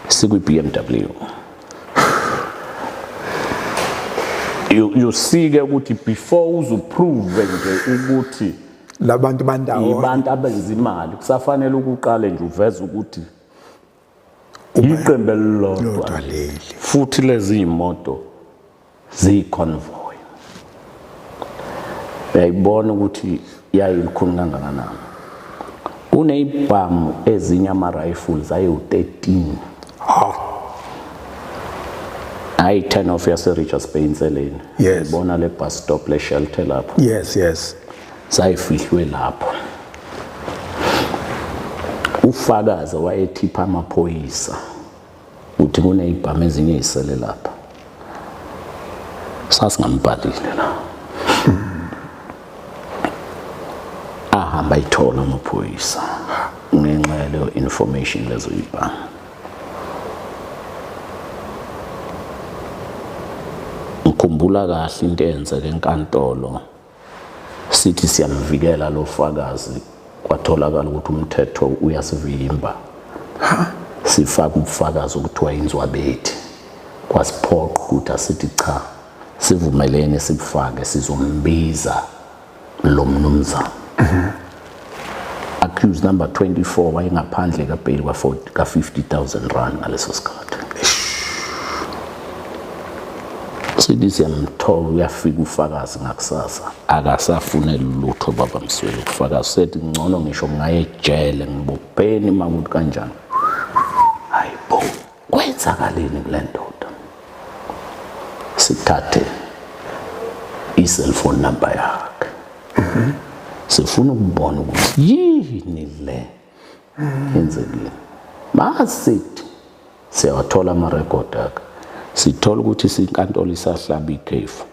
sikwi-BMW you see ke ukuthi before uzuprove nje ukuthi labantu bandawo abantu abenza imali kusafanele ukuqale nje uveze ukuthi iqembe lodwa leli futhi lezi imoto ziyiconvoy uyayibona ukuthi yayilikhulu kangakanani kunezibhamu ezinye ama-rifles ayi-13 ayi-10 of yase-Richards Bay inseleni ibona le bus stop le shelter lapho zayifihlwe lapho ufakazi wayethipha amaphoyisa uthi kunezibhamu ezinye ezisele lapha sasingambhalile la ahamba ayithola amaphoyisa ngenxa yaleyo information lezo ibhamu ngikhumbula kahle into eyenzeke enkantolo sithi siyamvikela lo fakazi kwatholakala ukuthi umthetho uyasivimba sifaka ubufakazi ukuthi wayenziwa bethi kwasiphoqa ukuthi asithi cha sivumelene sibufake sizombiza lo mnumzana. Accused number 24 wayengaphandle kabail ka 50,000 rand ngaleso sikhathi. Sithi siyamthola uyafika ufakazi ngakusasa akasafunela lutho baba Msweli. Ufakazi sethi ngcono ngisho ngaye ejele ngibopheni makuthi kanjani. Hayibo kwenzakaleni kule ndoda? Sithathe i-cellphone number yakhe. Sifuna ukubona ukuthi yini le yenzekile. Masithi siyawathola ama-record akhe. Sithola ukuthi sinkantolo isahlaba ikhefu.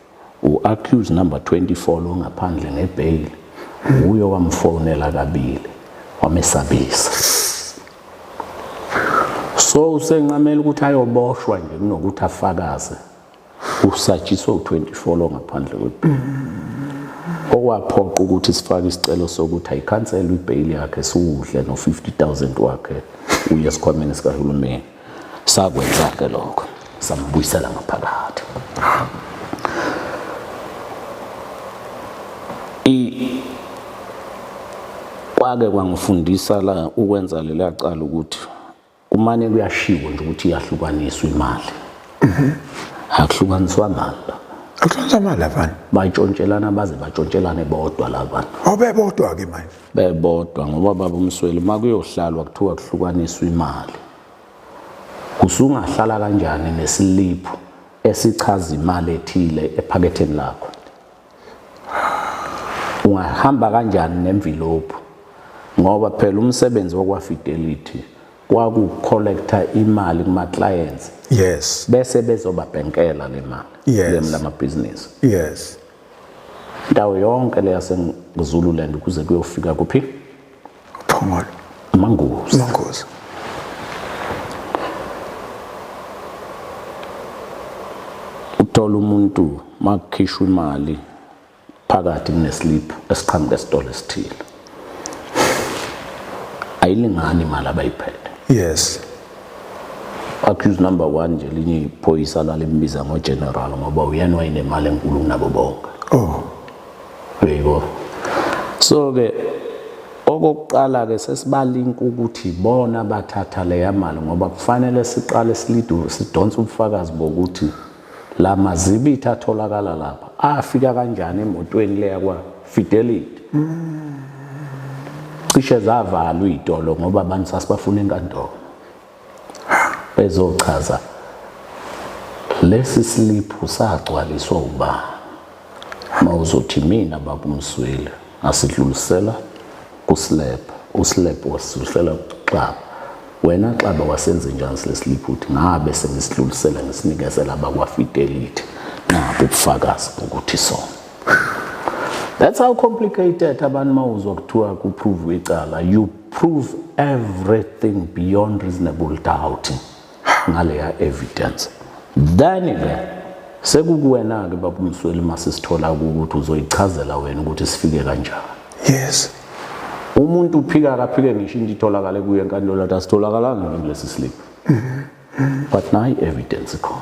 U-accused number 24 lo ngaphandle ngebail uyo wamfonela kabili wamesabisa. So usenqamela ukuthi ayoboshwa nje kunokuthi afakaze. Usatshiswe u-24 lo ngaphandle kwebail. Okwaphoqa ukuthi sifake isicelo sokuthi ayikhanselwe ibail yakhe siwudle no 50,000 wakhe uye esikhwameni sikahulumeni. Sakwenza ke lokho. Sambuyisela ngaphakathi. Kwake kwangifundisa la ukwenza lela cala ukuthi kumane kuyashiwo nje ukuthi iyahlukaniswa imali. Akuhlukaniswa imali. Akuhlukaniswa imali afana. Bayintshontshelana baze batshontshelane bodwa labantu. Bebodwa ke manje. Bebodwa ngoba baba Msweli makuyohlalwa kuthiwa kuhlukaniswa imali. Usungahlala kanjani nesiliphu esichaza imali ethile ephaketheni lakho? Ungahamba kanjani nemvilophu? Ngoba phela umsebenzi wakwa Fidelity kwakucollector imali kuma clients. Yes. Bese bezobabhenkela le mali. Yes. Lama business. Yes. Ndawo yonke le yaseZululand kuze kuyofika kuphi? Phongolo. Mangozi. Mangozi. Uthola umuntu makukhishwa imali phakathi kuneslip esiqhamuka esitolo esithile. Ayilingani imali abayiphethe. Yes. Accused number 1 nje linye iphoyisa lalimbiza ngogeneral ngoba uyena wayenemali enkulu nabo bonke. Oh. Yebo. So ke okokuqala ke sesibalinka ukuthi bona bathatha le yamali ngoba kufanele siqale silidu sidonsa ubufakazi bokuthi la mazibitha atholakala lapha afika kanjani emotweni leya kwa Fidelity. Cishe zavalwa izitolo ngoba abantu sasibafuna enkantolo. Bezochaza lesi slip usagcwaliswa uba mawuzothi mina baba Msweli asidlulisela kuslab uslab wasidlulisela kuXaba wena Xaba wasenze njani leslip uthi ngabe sengisidlulisela ngisinikezela abakwa Fidelity nabo ubufakazi ukuthi so. That's how complicated abantu mawuzwa kuthiwa kuprove icala. You prove everything beyond reasonable doubt ngaleya evidence. Then again sekukuwena ke baba Msweli masisithola ukuthi uzoyichazela wena ukuthi sifike kanjani. Yes. Umuntu uphika akaphike ngisho into itholakala kuye enkantolo atasitholakala ngelesi slip. But nayi evidence ikhona.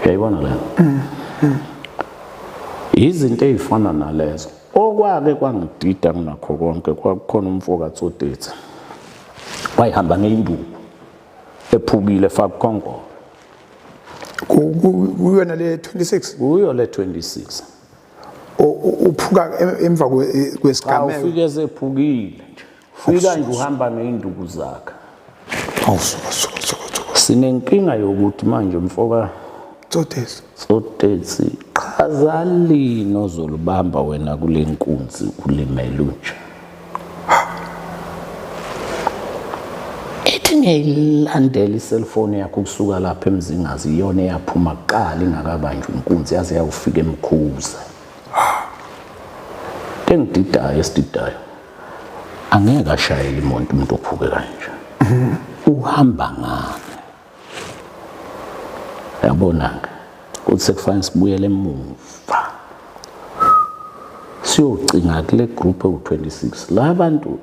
Uyayibona le? Izinto ezifana nalezo okwake kwangidida kunakho konke kwakukhona umfoka Tsotetse wayihamba ngeinduku ephukile fakukhongo kuyona le 26 kuyo le 26 uphuka emva kwesigameko ufike esephukile nje fika nje uhamba ngeinduku zakhe sinenkinga yokuthi manje umfoka Tsotetse qhazalini ozolubamba wena kule nkunzi ulimele unje ethi ngiyilandela iselfone yakho kusuka lapha eMzingazi iyona eyaphuma kuqala ingakabanjwa inkunzi yaze yawufika eMkhuza engididayo esididayo angeke ashayele umuntu ophuke kanje uhamba ngani yabonanga ukuthi sekufanele sibuyele emuva siyocinga kule group ewu26 la bantu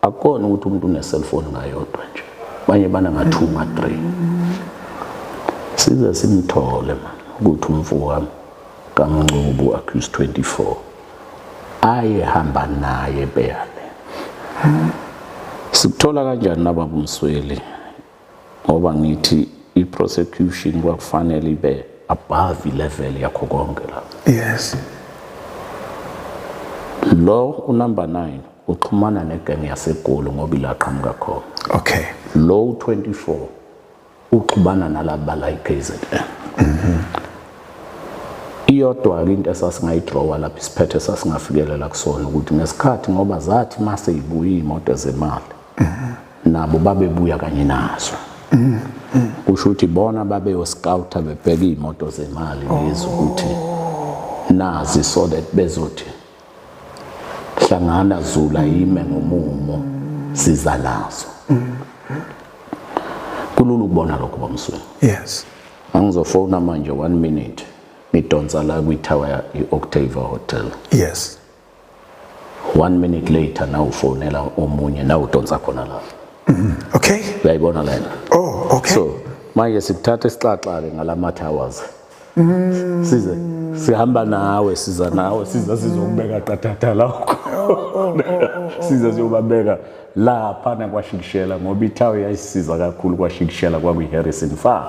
akona ukuthi umuntu une cellphone ngayodwa nje banye bana nga2 nga3 size simthole man ukuthi umfowami kaNgcobo accused 24 ayehamba naye beyale. Sikuthola kanjani nababa Msweli ngoba ngithi i-prosecution kwakufanele ibe above level yakho konke la. Yes. Lo unumber 9 uxhumana negang yaseGoli ngoba ilaqhamuka khona. Okay. Lo 24 uxhumana nalaba la iKZN. Iyodwa into esasingayidrawa lapha isiphethe sasingafikelela kusona ukuthi ngesikhathi ngoba zathi mase ibuye imoto zemali nabo babebuya kanye nazo. Kusho ukuthi bona babeyoscouta bebheka imoto zemali lezi ukuthi nazi so that bezothi hlangana Zula ime ngomumo siza nazo. Kulula ukubona lokho baMsweni. Yes. Angizofona manje 1 minute ngidonsa la kwi-tower i-Octavia Hotel. Yes. 1 minute later na ufonela omunye na udonsa khona la. Okay. Uyayibona lena. Oh, okay. So manje sikuthatha isixaxa-ke ngalama towers. Size sihamba nawe siza nawe sizokubeka qatatha lakho. Siza siyobabeka lapha na kwaShikishela ngoba iTower yayisiza kakhulu kwaShikishela kwakuyiHarrison Farm.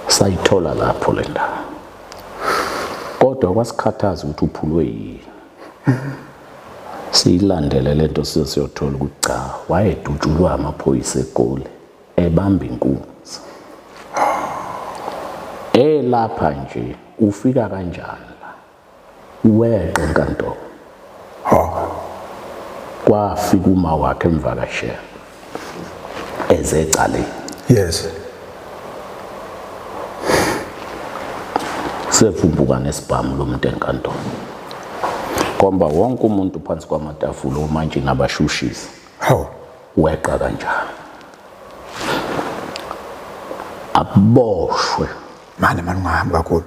Sayithola lapho le ndawo. Kodwa kwasikhathaza ukuthi uphulwe yini. Siyilandele lento siyothola ukuthi cha wayedutshulwa amaphoyisa eGoli ebamba inkunzi. Lapha nje ufika kanjani la weqe enkantolo. Kwafika uma wakhe emvakashela ezecaleni. Yes. Sevumbuka nesibhamu lomuntu enkantolo. Komba wonke umuntu phansi kwamatafula manje nabashushisi. How? Weqa kanjani. Aboshwe. Manje ungahamba kakhulu.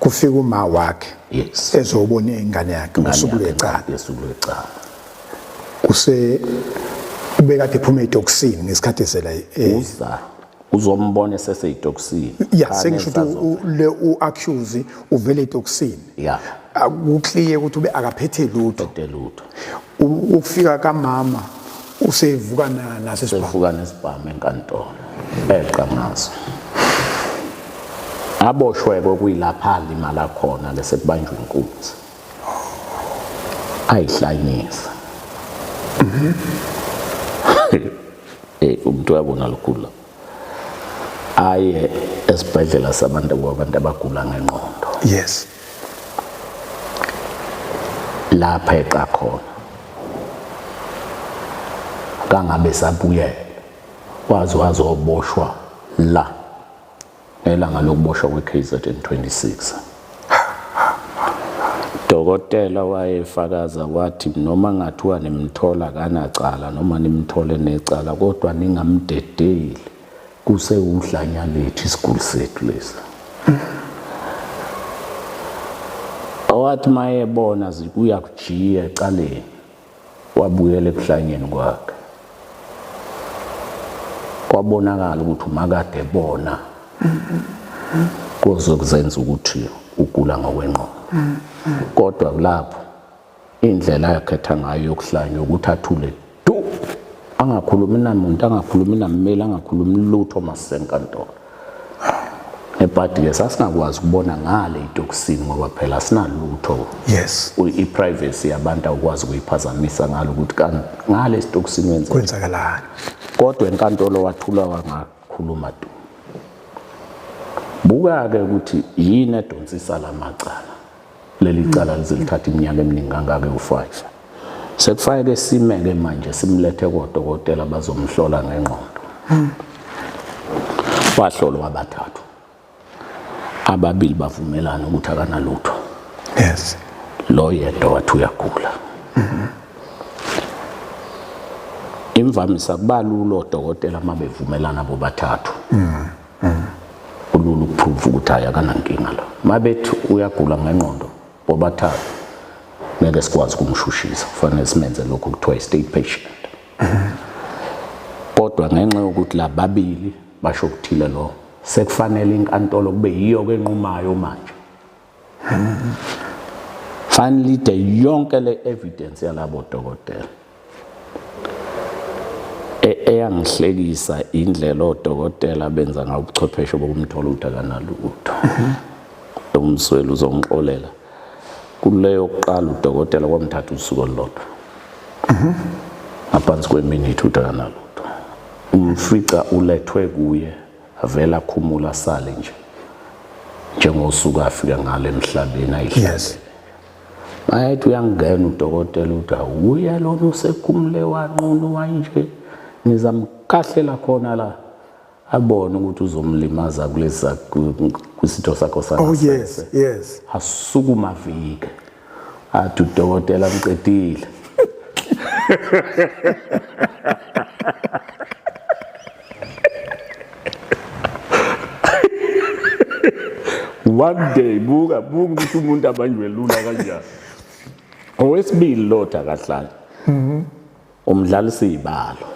Kufika uma wakhe. Yes. Ezobona ingane yakhe usuku lwecala. Usuku lwecala. Ubekade ephuma etoksini ngesikhathi esela uzombona eseseyitoksini. Yeah, sengisho ukuthi le uaccuse uvele etoksini. Yeah. Ukukliye ukuthi ube akaphethe lutho. Ufika kaMama usevuka nasesibhamu. Usevuka nesibhamu enkantolo. Eqa ngazo. Aboshweke kuyilapha limala khona lese kubanjwa inkunzi. Ayihlanyisa. Umuntu wabona lokhula. Aye esibhedlela sabantu abagula ngengqondo. Yes. Lapha eqa khona. Kangabe sabuyela. Wazi wazoboshwa la. Elanga lokuboshwa kweKZN 26. Dokotela wayefakaza wathi noma ngathiwa nimthola kanacala noma nimthole necala kodwa ningamdedeli kusewudlanya lethu isiguli sethu lesi. Awathi mayebona zikuya kujiya ecaleni wabuyela ebuhlanyeni kwakhe. Kwabonakala ukuthi umakade bona kuzokuzenza ukuthi ugula ngokwengqondo. Kodwa lapho indlela yakhetha ngayo yokuhlanya ukuthi athule du angakhulumi namuntu angakhulumi nammeli angakhulumi lutho masenkantolo. Ebhadi sasingakwazi ukubona ngale itoksini ngoba phela sinalutho. Yes. I-privacy yabantu akwazi ukuyiphazamisa ngalo ukuthi ngale sitoksini kwenzakalani. Kodwa enkantolo wathula wangakhuluma du. Buka-ke ukuthi yini edonsisa lamacala. Leli cala lizilithatha iminyaka eminingi kangaka u5. Sekufike simeke manje simlethe kodokotela bazomhlola ngengqondo. Bahlolwa abathathu. Ababili bavumelana ukuthi akanalutho. Yes. Lo yedwa wathi uyagula. Imvamisa kubalula odokotela mabevumelana bobathathu. Kulula ukuprove ukuthi ayakanankinga la. Mabethi uyagula ngengqondo bobathathu ngeke sikwazi ukumshushisa kufanele simenze lokho kuthiwa i-state patient. Kodwa ngenxa yokuthi la babili basho ukuthile lo sekufanele inkantolo kube yiyo ke enqumayo manje. Finally de yonke le evidence yalabo dokotela eyangihlekisa indlela odokotela benza ngawo ubuchwepheshe bokumthola utakanalutho. Umsweli uzongixolela kuleyo qala udokotela kwamthatha usuku olulodwa ngaphansi kweminithi utakanalutho. Umfica ulethwe kuye avela khumula sale nje njengosuku afika ngale emhlabeni ayihlele. Bayithi uyangena udokotela uthi uya lona usekhumule wanqunu wanje nizamkahlela khona la abone ukuthi uzomlimaza kulesa kwisitho sakho sakho. Oh yes, yes. Asukuma vike athi udokotela mqedile. One day buka ukuthi umuntu abanjwe lula kanjani. Owesibili lotha kahlala. Umdlalisa izibalo.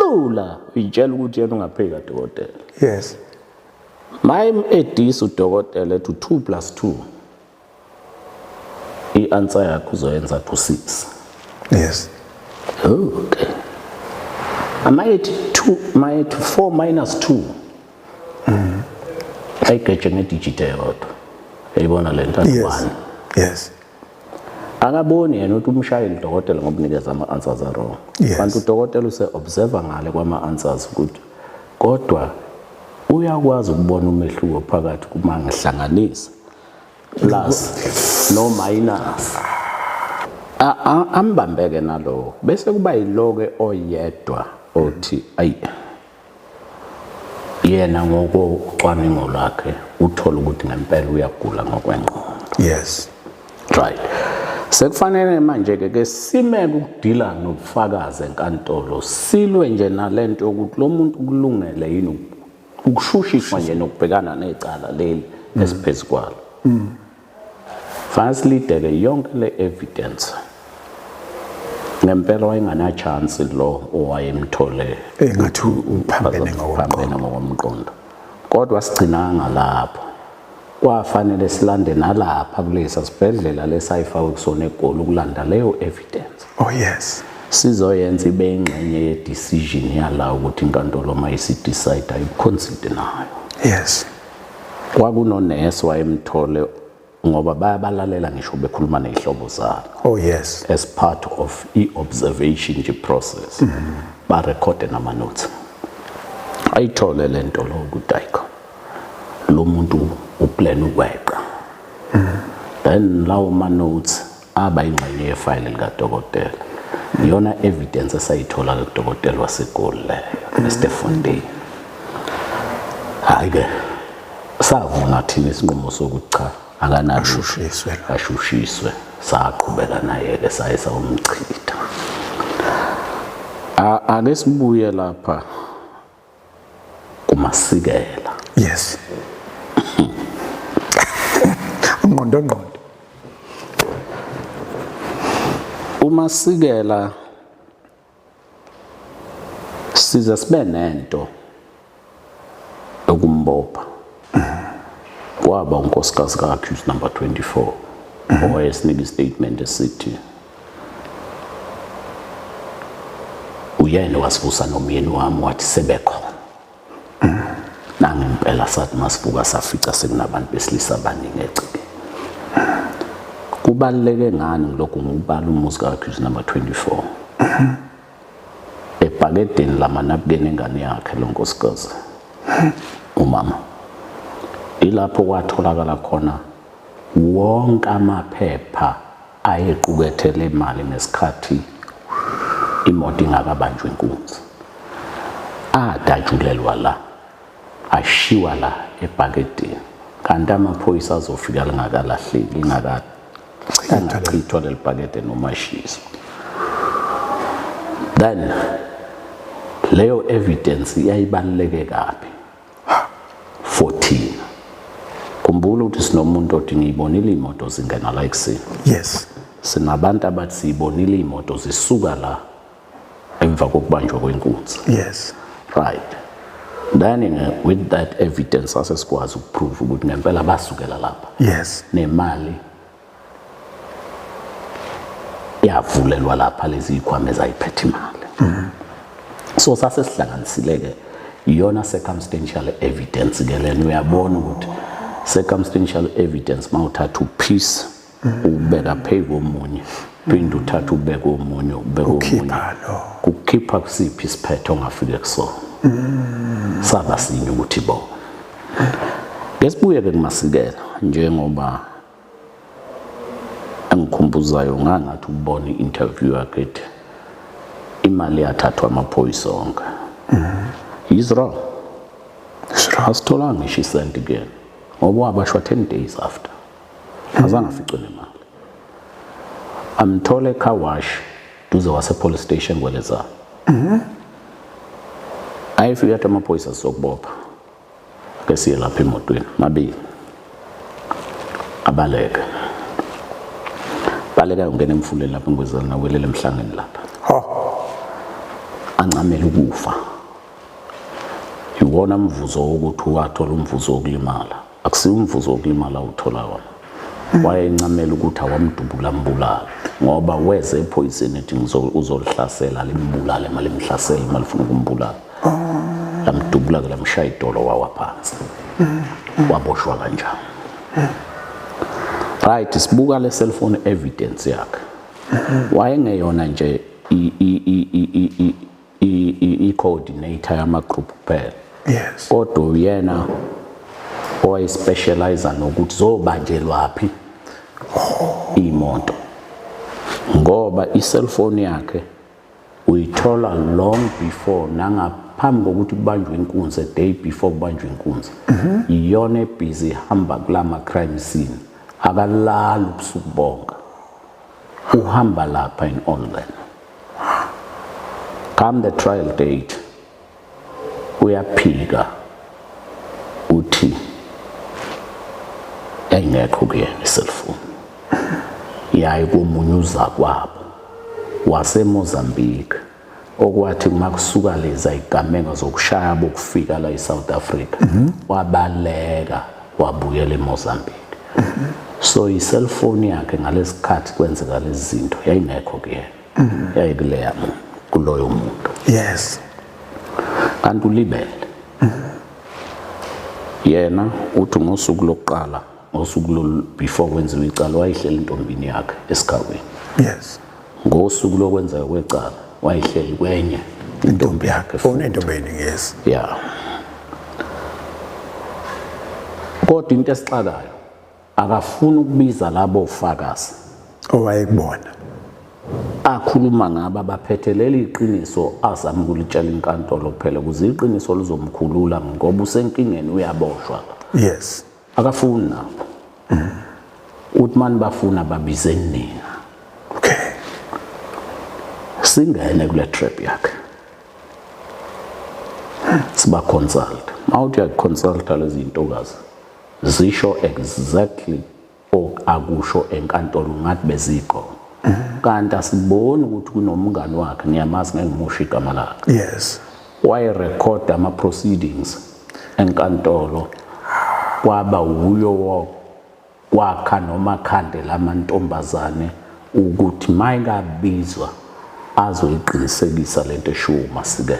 Lula uyitshela ukuthi yena ungapheka dokotela. Yes. My edis udokotela ethi 2 + 2. I-answer yakho uzoyenza to 6. Yes. Okay. Amayethi 4 - 2. Ayigeje ngedigit eyodwa. Eyibona lento 1. Yes. Akaboni yena ukuthi umshayeli dokotela ngokunikeza ama-answers wrong. Kanti udokotela use-observe ngale kwama-answers ukuthi kodwa uyakwazi ukubona umehluko phakathi kuma ngihlanganisa plus no minus. Ambambeke nalo bese kuba yiloke oyedwa othi ayi yena ngokucwaningo lakhe uthola ukuthi ngempela uyagula ngokwengqondo. Yes. Right. Sekufanele manje ke simele ukudila nobufakazi enkantolo silwe nje nalento ukuthi lo muntu kulungele yini ukushushiswa nje nokubhekana necala leli esiphezulu kwalo. Firstly deke yonke le evidence ngempela wayengana chance lo owayemthole engathi uphambene ngokomqondo. Kodwa sigcinanga lapho. Kwafanele silande nalapha kulesa sibhedlela lesayifaka kusona eGoli ukulanda leyo evidence. Oh yes. Sizoyenza ibe ingxenye ye decision yala ukuthi inkantolo mayisidecide ayiconsider nayo. Yes. Kwakunonesi wayemthole ngoba bayabalalela ngisho bekhuluma nezihlobo zabo. Oh yes. As part of i-observation process. Ba record nama notes. Ayithole lento lo ukuthi ayikho. Lo muntu uplan ukweqa. Then lawo ma notes aba ingxenye yefile lika dokotela. Iyona evidence esayithola kuDokotela waseGoli leyo, Stefan. Hayi ke savuna thina isinqumo sokuthi cha ashushiswe saqhubeka naye ke sayisa umchitha. Ake sibuye lapha kuMasikela. Yes. Ngqondo. uMasikela siza sibe nento okumbopha kwaba unkosikazi ka-accused number 24 owayesinika istatement esithi uyena wasivusa nomyeni wami wathi sebekhona nangempela sathi masivuka safica sekunabantu besilisa abaningi egcekeni. Kubaluleke ngani lokhu ngubala umuzi ka-accused number 24 ebhakedeni lamanabukeni engane yakhe lo nkosikazi umama ilapho kwatholakala khona wonke amaphepha ayequkethele imali ngesikhathi imoto ingakabanjwa inkunzi adajulelwa la ashiwa la ebhakedeni kanti amaphoyisa azofika lingakalahleki ingachithwa lelibhakede noma shiswa. Then leyo evidence iyayibaluleke kabi 14 kumbula ukuthi sinomuntu othi ngiyibonile imoto zingena la ekuseni. Yes. Sinabantu abathi siyibonile imoto zisuka la emva kokubanjwa kwenkunzi. Yes. Right. then with that evidence asesikwazi ukuprove ukuthi ngempela basukela lapha. Yes. Nemali yavulelwa lapha lezi ikhwame ezayiphethe imali. So sasesihlanganisileke iyona circumstantial evidence ke lena uyabona ukuthi circumstantial evidence mawuthatha upiece ubeka phezu komunye phinde uthatha ubeka omunye ubeka omunye kukhipha kusiphi isiphetho ongafike kusona. Saba sinye ukuthi bo ngesibuye ke kumasikela njengoba angikhumbuzayo ngangathi ukubona i-interview yakhe ethi imali yathathwa amaphoyisa onke. He's wrong. Asitholanga ngisho isent again ngoba wabashwa 10 days after azange aficwe nemali. Amthole car wash duze wase police station kweleza. Ayifika athi amaphoyisa sokubopha ke siye lapha emotweni mabili abaleka ungena emfuleni lapha ngwezela nawelela emhlangeni lapha. Ancamela ukufa. Iwona mvuzo ukuthi wathola umvuzo wokulimala. Akusiyo umvuzo wokulimala uthola wona. Wayencamela ukuthi awamdubula mbulala ngoba weze ephoyiseni ethi uzolihlasela limbulale mali imhlasela mali ufuna ukumbulala. Lamdubula ke lamshaya idolo wawaphansi. Waboshwa kanjani. Right, sibuka le cellphone evidence yakhe. Wayengeyona nje i-coordinator yama group kuphela. Yes. Kodwa uyena owayispecialize nokuthi zobanjelwaphi imoto. Ngoba i-cellphone yakhe uyithola long before nangaphambi kokuthi kubanjwe inkunzi, a day before kubanjwe inkunzi. Iyona busy hamba kulama crime scene. Akalala ubusuku bonke. Uhamba lapha in online. Come the trial date uyaphika uthi engekho kuyena cellphone. Yayi komunyuza kwabo wase Mozambique okwathi makusuka leza igamenga zokushaya bokufika la eSouth Africa wabaleka wabuyela eMozambique. So i-cellphone yakhe ngalesikhathi kwenzeka lezi zinto yayingekho kuyena. Yayikuleya kuloyo muntu. Yes. Kanti ulibele. Yena uthi ngosuku lokuqala ngosuku before kwenziwe icala wayihleli intombini yakhe esigabeni. Yes. Ngosuku lokwenza kwecala wayihleli kwenye intombi yakhe. Phone entombeni. Yes. Yeah. Kodwa into esixakayo akafuni ukubiza labo ufakazi owayekubona akhuluma ngabo abaphethelele iqiniso azama ukulitshela inkantolo kuphela ukuze iqiniso lizomkhulula ngoba usenkingeni uyaboshwa. Yes. Akafuni nabo. Uthi manje bafuna babize nina. Okay. Singene kule trap yakhe. Siba consult. Mawuthi uyaconsult lezi intokazi zisho exactly akusho enkantolo ngathi beziqo. Kanti asiboni ukuthi kunomngane wakhe ngiyamazi ngengimusha igama lakhe. Yes. Why record ama proceedings enkantolo kwaba uyo wakha noma khandela amantombazane ukuthi mayingabizwa azoyiqinisekisa lento eshiwo Masikela.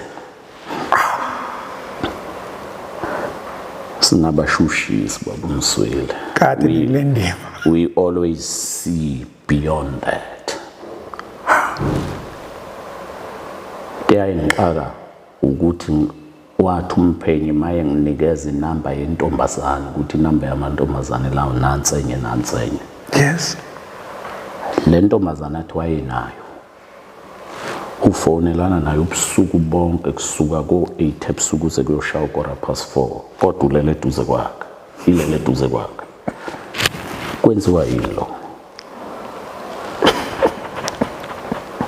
Singabashushisi babumswele. Kade le ndima. We always see beyond that. Kuyayingixaka ukuthi wathi umphenyi maye nginikeza inamba yentombazane ukuthi inamba yamantombazane lawo nansenye. Yes. Le ntombazane athi wayenayo. Ufonelana nayo ubusuku bonke kusuka ko-8 ebusuku sekuyoshaya 4:15 kodwa ulele eduze kwakhe. Ilele eduze kwakhe. Kwenziwa yini lo?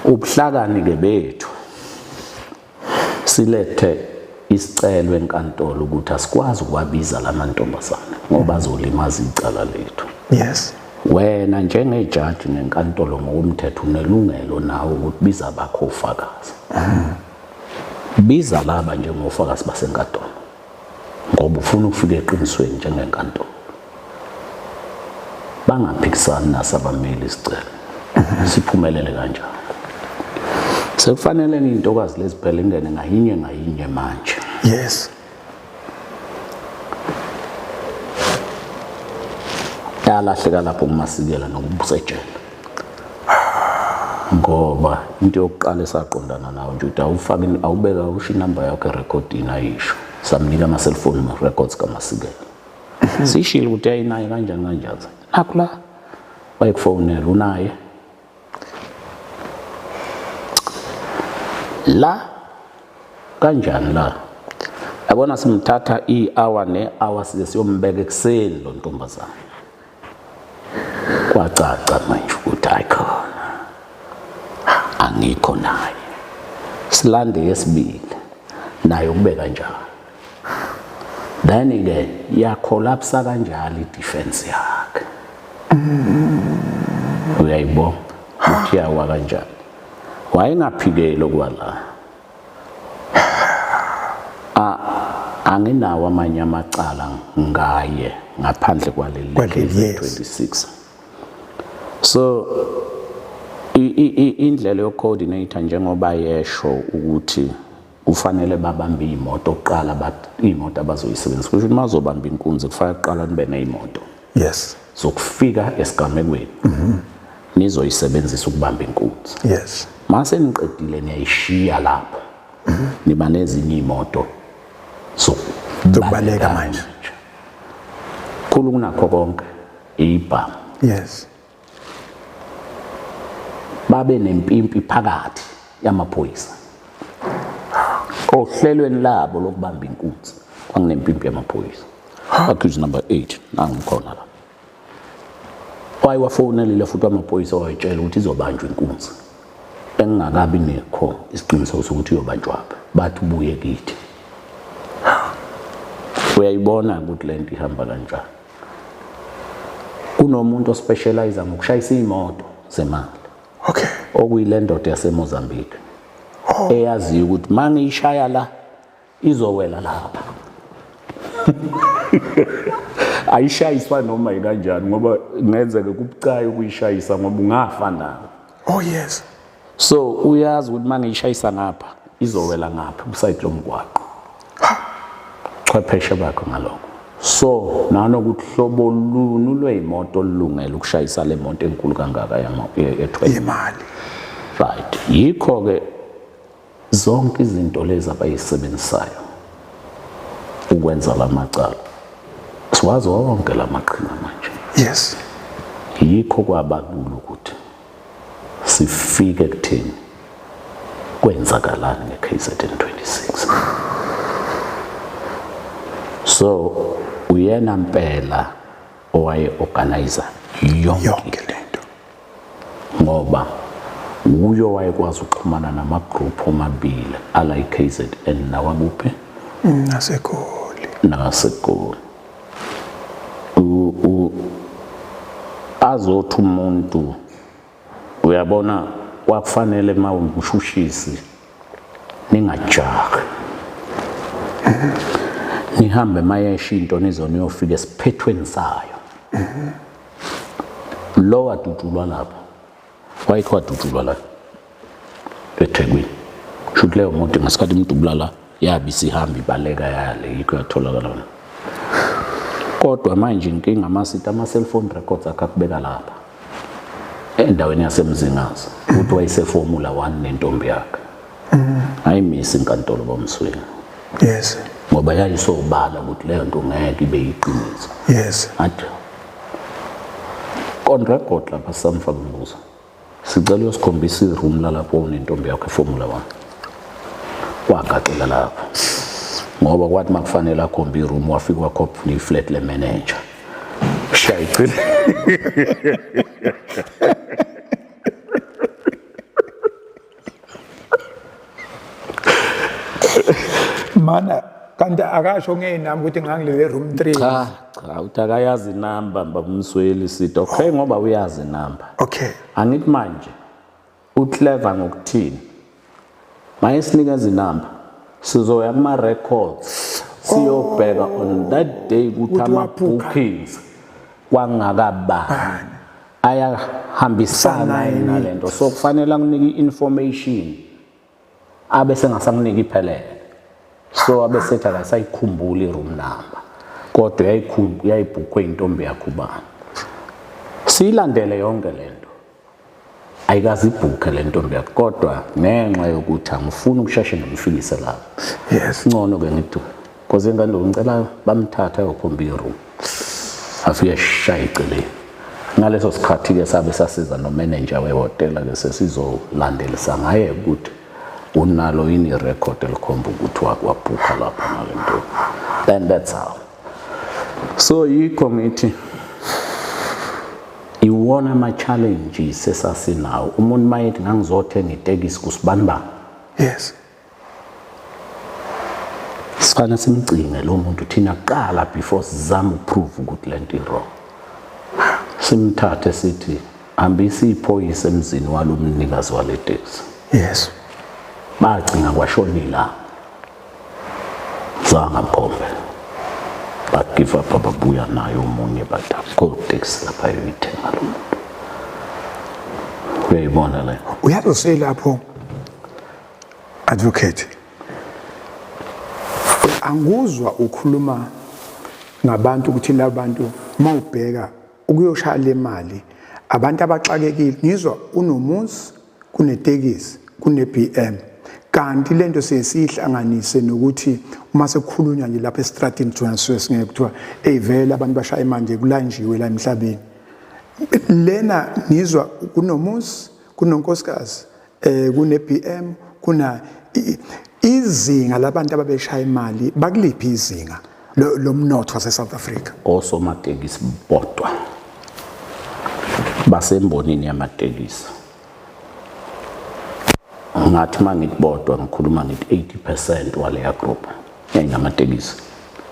Ubuhlakani ke bethu silethe isicelo enkantolo ukuthi asikwazi ukwabiza lamantombazane ngoba azolimaza icala lethu. Yes. Wena njengejaji nenkantolo ngokumthetho unelungelo nawe ukuthi biza bakho ufakazi. Biza laba njengofakazi basenkantolo. ngoba ufuna ukufika eqinisweni njengenkantolo bangaphikisani nasabameli isicelo siphumelele kanjani. Sekufanele intokazi lezi phela ingene ngayinye manje. Yes. Yalahleka lapho kumasikela nokubusetshela. Ngoba into yokuqala esaqondana nawo nje uthi awubeka usho inamba yakho erecordini ayisho. Samnika ama cellphone records kaMasikela. Sishilo ukuthi ayinayo kanjani. Akula bayikufonela unaye. La kanjani la? Yabona simthatha i-hour ne-hour size siyombeka ekuseni lo ntombazana. Kwacaca manje ukuthi ayikhona. Angikho naye. Silande yesibili naye ukubeka njalo. Then ke ya collapse kanjalo i-defense yakhe. Uyayibona ukuthi yawa kanjani. Wayengaphikele kwala. Anginawo amanye amacala ngaye ngaphandle kwaleli 26. So indlela yocoordinator njengoba yesho ukuthi ufanele babambe imoto oqala imoto abazoyisebenzisa kusho ukuthi mazobamba inkunzi kufanele kuqala nibe neimoto. Yes. Zokufika esigamekweni. Nizoyisebenzisa ukubamba inkunzi. Yes. Mase niqedile niyayishiya lapho. Niba nezinye imoto zokubaleka manje. Khulu kunakho konke ibhamu. Yes. Babe nempimpi phakathi yamaphoyisa. Ohlelweni labo lokubamba inkunzi kwanginempimpi yamaphoyisa. Accused number 8 nangikhona la. Wayiwafonelile futhi amaphoyisa wayitshela ukuthi izobanjwa inkunzi. Engakabi nekho isiqiniseko sokuthi uyobanjwa apha. Bathi ubuye kithi. Uyayibona ukuthi lento ihamba kanjani. Kunomuntu ospecialize ngokushayisa imoto zemali. Okay. Okuyilendoda yaseMozambique. Eyazi ukuthi mangishaya la izowela lapha. Ayishayiswa noma ikanjani ngoba ngenzeke kubucayi ukuyishayisa ngoba ungafa nawe. Oh yes. So uyazi ukuthi mangishayisa ngapha izowela ngapha beside lomgwaqo. Chwepheshe bakho ngalokho. So nanokuthi hlobo lunu lweyimoto olungele ukushayisa le moto enkulu kangaka ethwele imali. Right. Yikho ke zonke izinto lezi abayisebenzisayo ukwenza lamacala. Siwazi wonke lamaqhinga manje. Yes. Yikho kwabalula ukuthi sifike kuthini kwenzakalani ngeKZN 26. So uyena mpela owaye organizer yonke lento ngoba uyo wayekwazi ukuxhumana namagroup omabili ala iKZN nawakuphi naseGoli azothi umuntu uyabona kwakufanele mawumshushisi ningajahi nihambe mayesha into nizoniyofika esiphethweni sayo. Lo wadudulwa lapho wayekho wadudulwa la eThekwini shuthi leyo muntu ngasikhathi umdubula la yabi sihamba ibaleka yale yikho yatholakala la. Kodwa manje inkinga amasithi ama cellphone records akakubeka lapha endaweni yaseMzingazi ukuthi wayeseFormula 1 nentombi yakhe. Ayimisi inkantolo bomsweni. Yes. Ngoba yayisobala ukuthi leyo nto ngeke ibe yiqiniso. Yes. Athi on record lapha samfa kumbuzo. Sicela uyosikhombisa iroom lalapho unentombi yakhe eFormula 1. Wagaxela lapho. Ngoba kwathi makufanele akhombe iroom wafika wakhopha iflat le manager. Shayicile. Mana kanti akasho ngeinamba ukuthi ngangile room 3. Cha, utakayazi inamba babumsweli sithi okay ngoba uyazi inamba. Okay. Angithi manje uclever ngokuthini? Mayesinikeza inamba sizoya kuma records siyobheka on that day ukuthi ama-bookings kwangakabani ayahambisana nalento, so kufanele anginike i-information abe sengasanginiki iphelele, so abe sethi akasayikhumbuli i-room number kodwa yayibhukhwe intombi yakhe ubani. Siyilandele yonke lento, ayikazi ibhukhe le ntombi yakhe kodwa ngenxa yokuthi angifuni ukusheshe ngimfikise lapho. Yes. Ngcono ke ngithi because ingane ngicela bamthatha ayokhomba i-room afike shaya eceleni. Ngaleso sikhathi ke sabe sasiza no manager wehotela ke sesizolandelisa ngaye ukuthi unalo yini record elikhomba ukuthi wakwabhukha lapha ngalento. Then that's how. So yikho ngithi iwona ama-challenges esasinawo. Umuntu mayethi ngangizothenga itekisi kusibani bani. Yes. Sifana simcinge lo muntu thina kuqala before sizama ukuprove ukuthi lento i-wrong. Simthathe sithi hambisa iphoyisa emzini walo mnikazi wale tekisi. Yes. Bagcina kwashonila. Zanga mkhombe. Bagive up ababuya nayo umunye badakho taxi lapha yoyithenga lo muntu. Uyayibona le. Uyazose lapho advocate. Anguzwa ukhuluma ngabantu ukuthi labantu mawubheka ukuyoshaya le mali abantu abaxakekile, ngizwa unomuzi kunetekisi kune-BM kanti lento sesihlanganise nokuthi uma sekukhulunywa nje lapha estradini Johannesburg singeke kuthiwa vele abantu bashaya manje kulanjiwe la emhlabeni. Lena ngizwa kunomuzi kunonkosikazi kune-BM kuna izinga labantu ababeshaya imali bakuliphi izinga lomnotho wase-South Africa. Osomatekisi bodwa basembonini yamatekisi ngathi mangikubodwa ngikhuluma ngithi 80% waleya group yayinamatekisi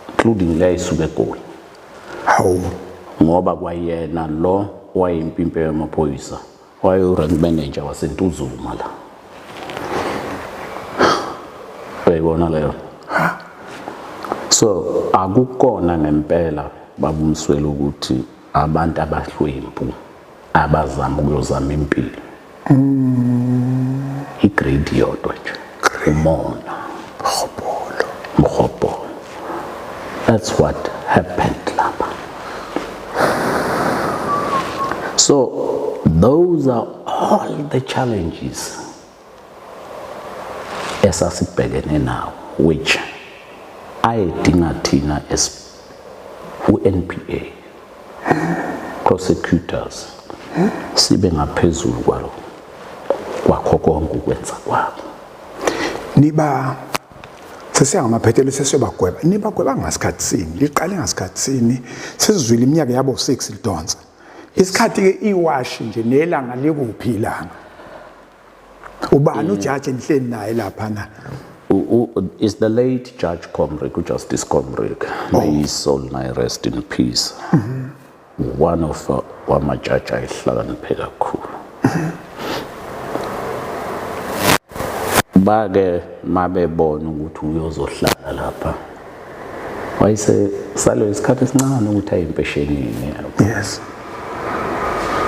including leyo isuke eGoli. Hawu Ngoba kwayena lo wayimpimpe yamaphoyisa wayo-rank manager waseNtuzuma la. Uyayibona leyo. So akukona ngempela babumswele ukuthi abantu abahlwempu abazama ukuyozama impilo. Igrade yodwa nje. Umona. Mkhopolo. That's what happened lapha. So those are all the challenges esasibhekene nawo, which ayedinga thina as u-NPA prosecutors sibe ngaphezulu kwakho konke ukwenza kwabo. Niba sesiyangamaphethelo sesiyobagweba nibagweba ngasikhathi sini liqale ngasikhathi sini sesizwile iminyaka yabo 6 lidonsa isikhathi ke iwashi nje nelanga likuphi ilanga ubani ujaji enhleni naye lapha na is the late Judge Comric, Justice Comric. May his soul now rest in peace. One of my judge ayihlakaniphe kakhulu. Bake mabebona ukuthi uyozohlala lapha. Wayese salo isikhathi esincane ukuthi ayimpeshenini. Yes.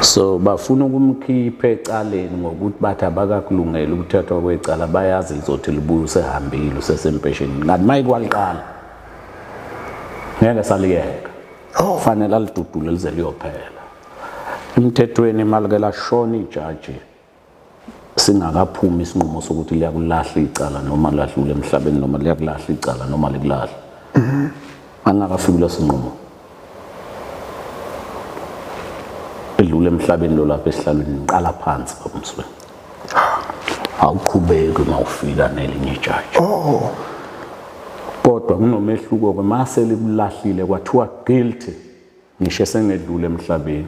So bafuna ukumkhipha ecaleni ngokuthi bathi abakakulungela ukuthathwa kwecala bayazi lizothi libuye usehambile usesempesheni ngathi mayikwaliqala ngeke saliyeka fanele alidudule lize liyophela emthethweni malike lashona ijaji singakaphumi isinqumo sokuthi liyakulahla icala noma lahlule emhlabeni noma liyakulahla icala noma likulahla angakafiki lesinqumo edlule emhlabeni lo lapha esihlalweni niqala phansi babumswe awuqhubeke mawufika nelinye ijaji kodwa kunomehluko ke mase libulahlile kwathiwa guilty ngisho sengedlule emhlabeni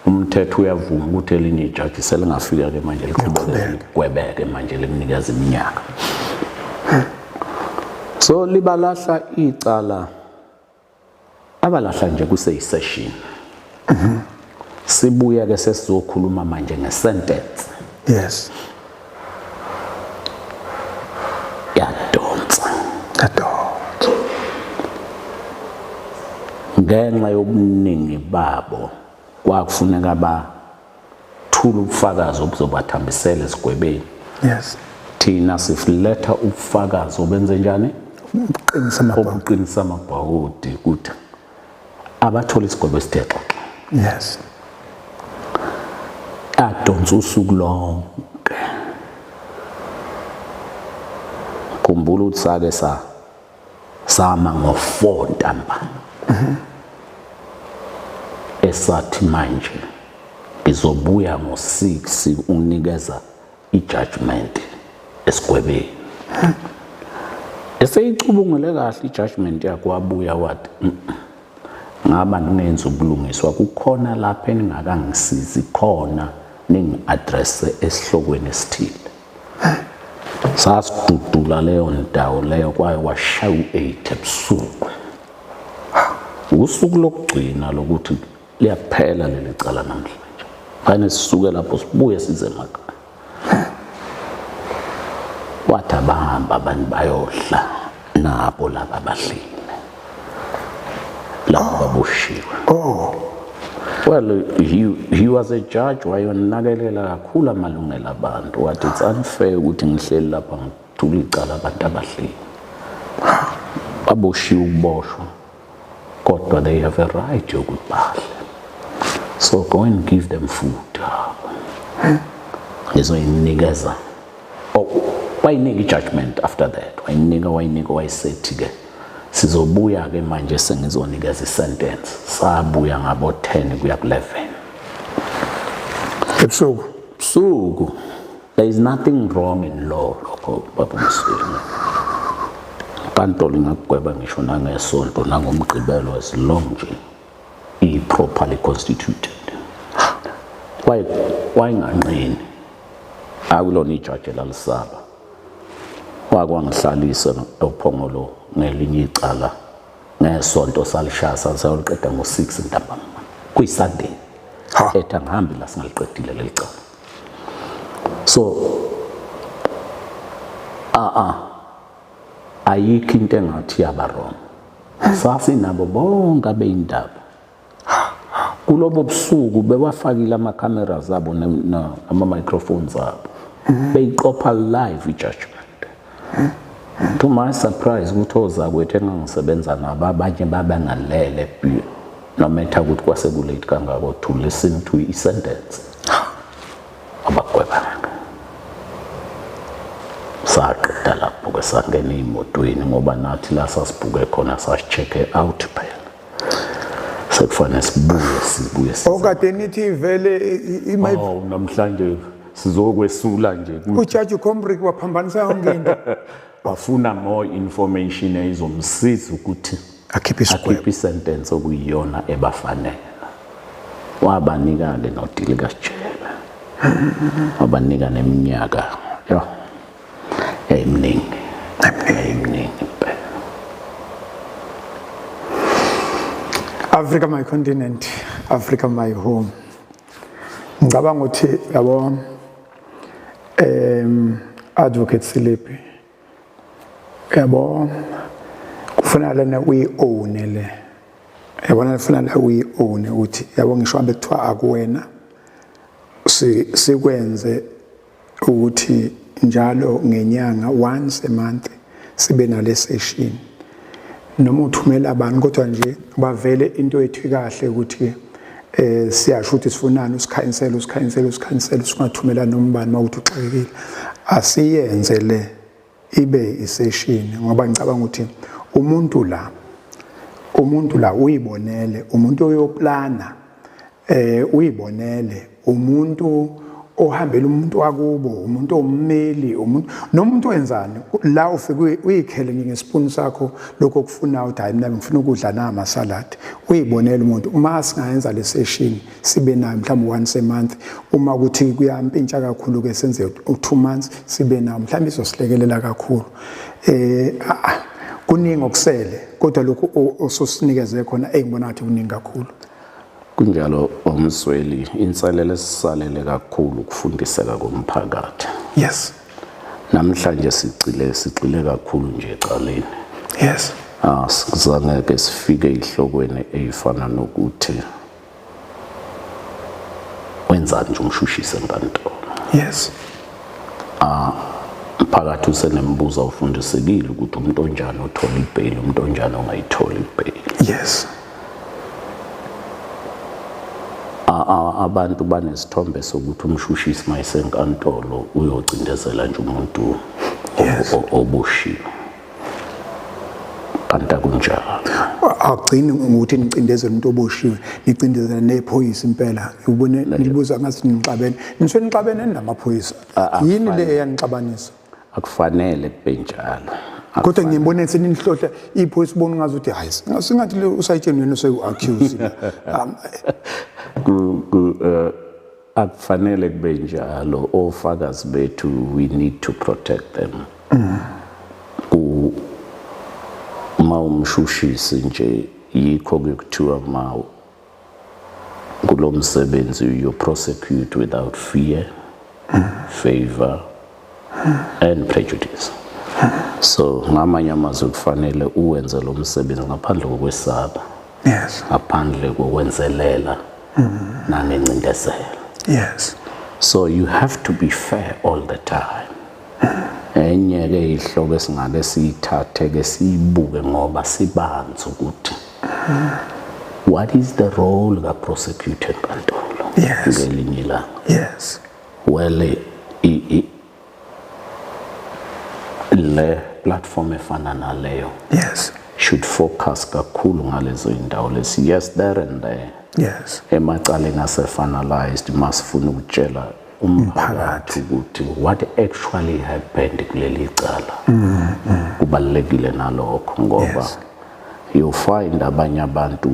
umthetho uyavuma ukuthi elinye ijaji selingafika ke manje liqhubeke kwebeke manje lemnikeza iminyaka so libalahla icala abalahla nje kuseyisession sibuya ke sesizokhuluma manje ngesentence. Yes. Yadonsa. ngenxa yobuningi babo kwakufuneka bathula ubufakazi obuzobathambisela esigwebeni. Yes. Thina siletha ubufakazi obenze njani? Ubuqinisa amabhawodi ukuthi abathola isigwebo esithe xaxa. Yes. Adonsa usuku lonke. Khumbula ukuthi sake sama ngo-4 ntambama. Esathi manje izobuya ngo-6 unikeza i-judgment esigwebeni. Eseyicubungule kahle i-judgment yakho wabuya wathi ngaba ngingenza ubulungiswa kukhona lapha eningakangisizi khona ningi-address esihlokweni esithile. Sasidudula leyo ndawo leyo kwaye washaya u-8 ebusuku. Usuku lokugcina lokuthi liyaphela leli cala namhlanje. Fanele sisuke lapho sibuye size emakhaya. Wathi abahamba abantu bayohla nabo laba bahlile. Labo baboshiwe. Well, he was a judge wayonakelela kakhulu amalungelo abantu. Wathi it's unfair ukuthi ngihleli lapha ngithula icala abantu abahleli. Baboshiwe ukuboshwa. Kodwa they have a right yokubahle. So go and give them food. Ngizoyinikeza. Wayinika i-judgment after that. Wayinika wayisethi-ke. Sizobuya-ke manje sengizonikeza i-sentence. Sabuya ngabo 10 kuya ku 11. Ebusuku. There is nothing wrong in law lokho baba Msweli. Inkantolo ingakugweba ngisho nangesonto nangomgqibelo as long nje i-properly constituted. Wayinganqini. Akulona ijaji lalisaba. Wakwangihlalisa ephongolo ngelinye icala ngesonto salishaya sayoliqeda ngo-6 ntambama. Kuyisunday. Etha ngihambe la singaliqedile leli cala. So ayikho into engathi yabaroma. Sasinabo bonke abeyindaba. Kulobo busuku bewafakile ama-cameras abo ama-microphones abo. Beyiqopha live i-judgment. To my surprise ukuthi ozakwethu engangisebenza nabo abanye babangalele no matter ukuthi kwasekulate kangako to listen to i-sentence. Abagwebanga. Saqeda lapho ke sangena emotweni ngoba nathi la sasibhuke khona sasichecke out phela. Sekufanele sibuye. Okade nithi vele namhlanje sizokwesula nje. Ujaji uCombrick waphambanisa yonke into. Wafuna more information ezomsiza ukuthi akhiphe isentence okuyiyona ebafanele. Wabanika-ke nodili kasijele. Wabanika neminyaka eminingi phela. Africa my continent, Africa my home. Ngicabanga ukuthi yabo Advocate Silipi yabo kufuna lena uyi-ownele. Yabona kufuna la uyi-own ukuthi yabo ngisho hambe kuthiwa akuwena sikwenze ukuthi njalo ngenyanga once a month sibe nale session. Noma uthumela abantu kodwa nje bavele into ethu kahle ukuthi siyasho ukuthi sifunani usikhansela singathumela nombani mawuthi uxakekile. Asiyenze le ibe isession ngoba ngicabanga ukuthi umuntu la uyibonele, umuntu oyoplana uyibonele, umuntu ohambela umuntu wakubo, umuntu ommeli, nomuntu wenzani la ufike uyikhele ngespoon sakho lokho kufunayo ukuthi hayi mina ngifuna ukudla nama salad. Uyibonele umuntu uma singayenza le session sibe nayo mhlawumbe once a month, uma ukuthi kuyampintsha kakhulu ke senze 2 months sibe nayo mhlawumbe izosilekelela kakhulu. Kuningi okusele kodwa lokho ososinikeze khona engibona ngathi kuningi kakhulu. Kunjalo Msweli, inselele esisalele kakhulu ukufundiseka komphakathi. Yes. Namhlanje sigcile kakhulu nje ecaleni. Yes. Sizange sifike ihlokweni eyifana nokuthi wenzani nje umshushisi enkantolo. Yes. Phakathi usenembuza ufundisekile ukuthi umuntu onjani othola ibail, umuntu onjani ongayitholi ibail. Yes. Abantu banesithombe sokuthi umshushisi mayisenkantolo uyocindezela nje umuntu obushiwe. Kanti akunjalo. Agcini ukuthi nicindezele umuntu oboshiwe, nicindezela nephoyisa impela. Ubone nilibuza ngathi nixabene. Nisho nixabene namaphoyisa. Yini le eyanixabanisa? Akufanele kube njalo. Kodwa ngiyibone seninihlohla iphoyisa ubona ngazuthi hayi singathi usayitsheni wena useaccused. Akufanele kube njalo. Ofakazi bethu, we need to protect them. Ma umshushisi nje yikho kuthiwa ma kulomsebenzi you prosecute without fear, favor and prejudice. So ngamanye amazwi kufanele uwenze lo msebenzi ngaphandle kokwesaba. Yes. Ngaphandle kokwenzelela nangencindezelo. Yes. So you have to be fair all the time. Enye ke ihloko esingake siyithathe ke sibuke ngoba sibanzi ukuthi what is the role ka prosecutor enkantolo. Yes. Ngelinye ilanga. Yes. Well le platform efana naleyo. Yes. Should focus kakhulu ngalezo indawo lesi. Yes, there and there. Yes. Emacaleni ase-finalized masifuna ukutshela umphakathi ukuthi what actually happened kuleli cala. Kubalulekile nalokho ngoba you find abanye abantu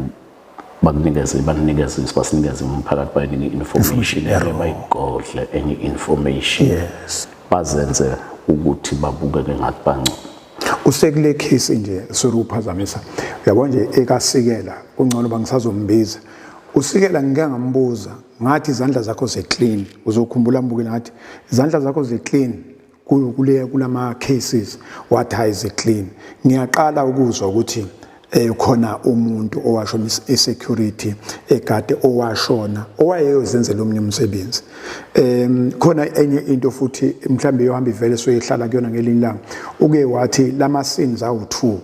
basinikeza umphakathi bayinika information bayigodle enye information. Yes. Bazenze ukuthi babukeke ngathi bangcono. Usekule case nje soruphazamisa. Uyabona nje ekasikela ungcono bangisazombiza. Usikela ngike ngambuza ngathi izandla zakho ze-clean, uzokhumbula mbukile ngathi izandla zakho ze-clean kulama cases wathi hayi ze-clean. Ngiyaqala ukuzwa ukuthi khona umuntu owashona security egade owashona owayeyozenzela omnye umsebenzi. Khona enye into futhi mhlambe yohamba ivele soyihlala kuyona ngelinye ilanga uke wathi lama scenes awu2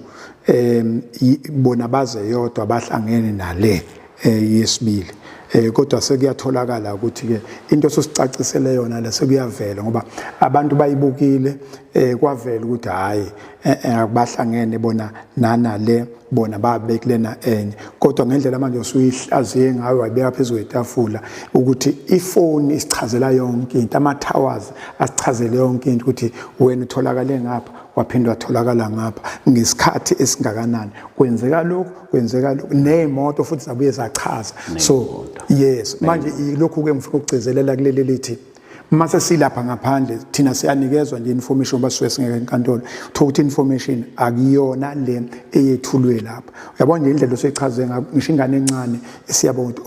bona baze yodwa bahlangene nale yesibili. Kodwa sekuyatholakala ukuthi ke into sosicacisele yona la sekuyavela ngoba abantu bayibukile kwavela ukuthi hayi abahlangene bona nale bona babekulena enye. Kodwa ngendlela manje usuyihlaziye ngayo wayibeka phezulu kwetafula ukuthi ifoni isichazela yonke into, ama towers asichazele yonke into ukuthi wena utholakale ngapha waphindwa watholakala ngapha ngesikhathi esingakanani kwenzeka lokho nezimoto futhi zabuye zachaza. So yes, manje lokhu ke ngifuna ukugcizelela kuleli lithi mase silapha ngaphandle thina siyanikezwa nje information basuke singeke enkantolo ukuthi information akuyona le eyethulwe lapha. Uyabona nje indlela osoyichaze ngayo ngisho ingane encane siyabona ukuthi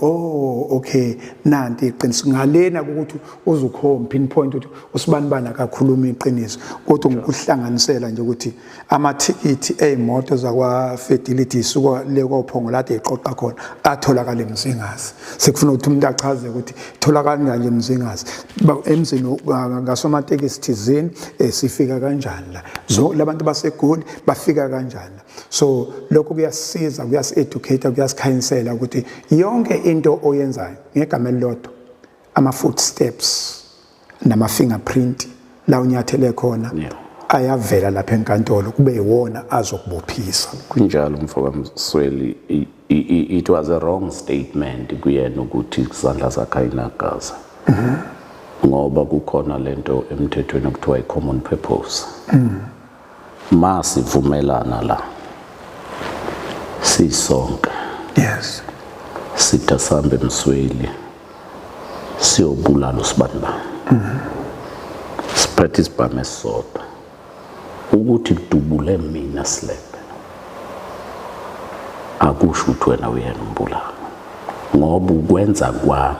okay nanti iqiniso ngalena ukuthi uzukhomba pinpoint ukuthi usibanibani akakhuluma iqiniso kodwa ngokuhlanganisela nje ukuthi amathikithi ezimoto zakwa Fidelity suka le kophongo lade eqoqa khona atholakala eMzingazi. Sekufuna ukuthi umuntu achaze ukuthi tholakala kanjani eMzingazi emzini ngasomatekisi thizeni sifika kanjani la labantu baseGoli bafika kanjani. So lokho kuyasiza kuyasi-educate kuyasikhanyisela ukuthi yonke into oyenzayo ngegama elilodwa ama footsteps nama fingerprint la unyathele khona ayavela lapha enkantolo kube yiwona azokubophisa. Kunjalo mfokamsweli, it was a wrong statement kuyena ukuthi isandla zakhe ayinagaza. Ngoba kukhona lento emthethweni okuthiwa i-common purpose. Masivumelana la sisonke. Yes. Sitha sambe Msweli siyobulala usibanibani. Siphethe isibhamu esisodwa ukuthi kudubule mina Slebe akusho ukuthi wena uyena umbulala ngoba ukwenza kwami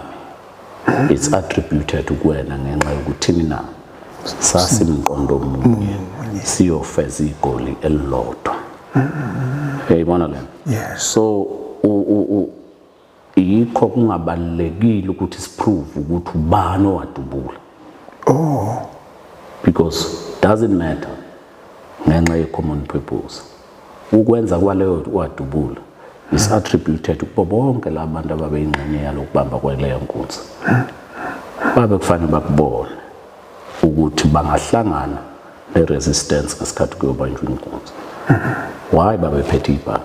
it's attributed kuwena ngenxa yokuthi mina sasimqondo omunye siyofeza igoli elilodwa Uyayibona lena? Yes. So yikho kungabalekile ukuthi siprove ukuthi ubani owadubula. Because doesn't matter ngenxa ye common purpose. Ukwenza kwaleyo wadubula is attributed kubo bonke labantu ababeyingxenye yalokubamba kweleyo nkunzi. Babe kufanele bakubone ukuthi bangahlangana ne-resistance ngesikhathi kuyobanjwa inkunzi. Why babephethe ibhanga?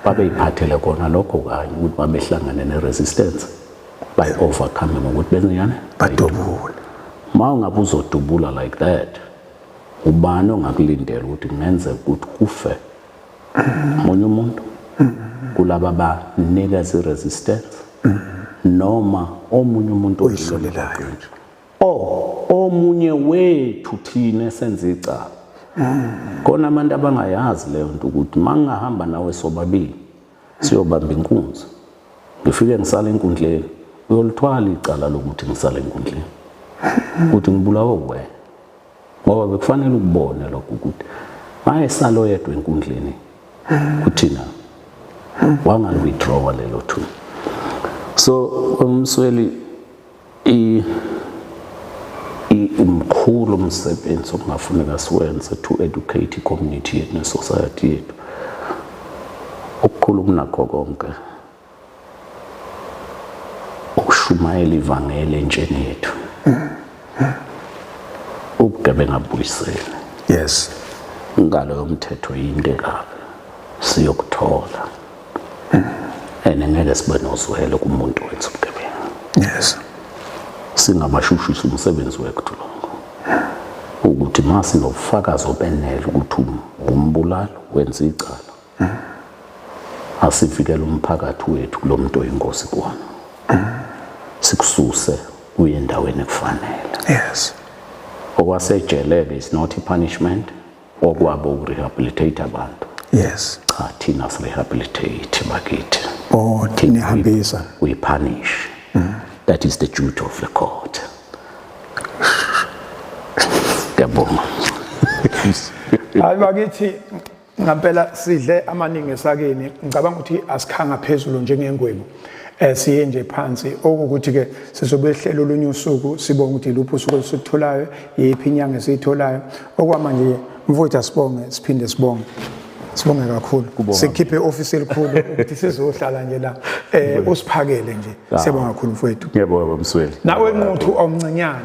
Babeyiphathele kona lokho kanye ukuthi babehlangane ne-resistance by-overcome ngokuthi benzeyane? Badubule. Ma ungabe uzodubula like that, ubani ongakulindela ukuthi kungenzeka ukuthi kufe omunye umuntu kulaba banikeza i-resistance noma omunye umuntu oyidlulelayo. Omunye wethu thina esenza icala. Kona abantu abangayazi leyo nto ukuthi mangahamba nawe sobabili siyobamba inkunzi. Ngifike ngisala enkundleni, uyolithwala icala lokuthi ngisala enkundleni. Ukuthi ngibulawa wena. Ngoba bekufanele ukubone lokho ukuthi mayesalo yedwa enkundleni kuthina wangani withdraw lelo thuba. So umsweli umkhulu umsebenzi okungafuneka siwenze to educate i-community yethu ne-society yethu. Okukhulu kunakho konke ukushumayela ivangeli entsheni yethu. Ubugebenga buyisele. Yes. Ngalo yomthetho yinto ekabi siyokuthola. Ngeke sibe nozwelo kumuntu wenza ubugebenga. Yes. Singabashushisa umsebenzi wethu lonke. Ukuthi masi nobufakazi obenele ukuthi umbulalo wenza icala. Asivikele umphakathi wethu kulomuntu oyingozi kuona. Sikususe uye endaweni ekufanele. Yes. Okwasejeleke is not a punishment, okwabo ukurehabilitate abantu. Yes. Cha thina sirehabilitate bakithi. Thina hambisa. We punish. That is the duty of the court. Ngiyabonga. Hayi bakithi ngampela sidle amaningi esakeni ngicabanga ukuthi asikhanga phezulu njengengwebu. Siye nje phansi okuthi ke sizobehlelo olunye usuku sibonga ukuthi lupho usuku esitholayo yiphi inyanga esitholayo okwamanje mfowethu asibonge siphinde sibonge kakhulu sikhiphe office elikhulu ukuthi sizohlala nje la usiphakele nje siyabonga kakhulu mfowethu. Ngiyabonga Msweli. Nawe nquthu omncinyane.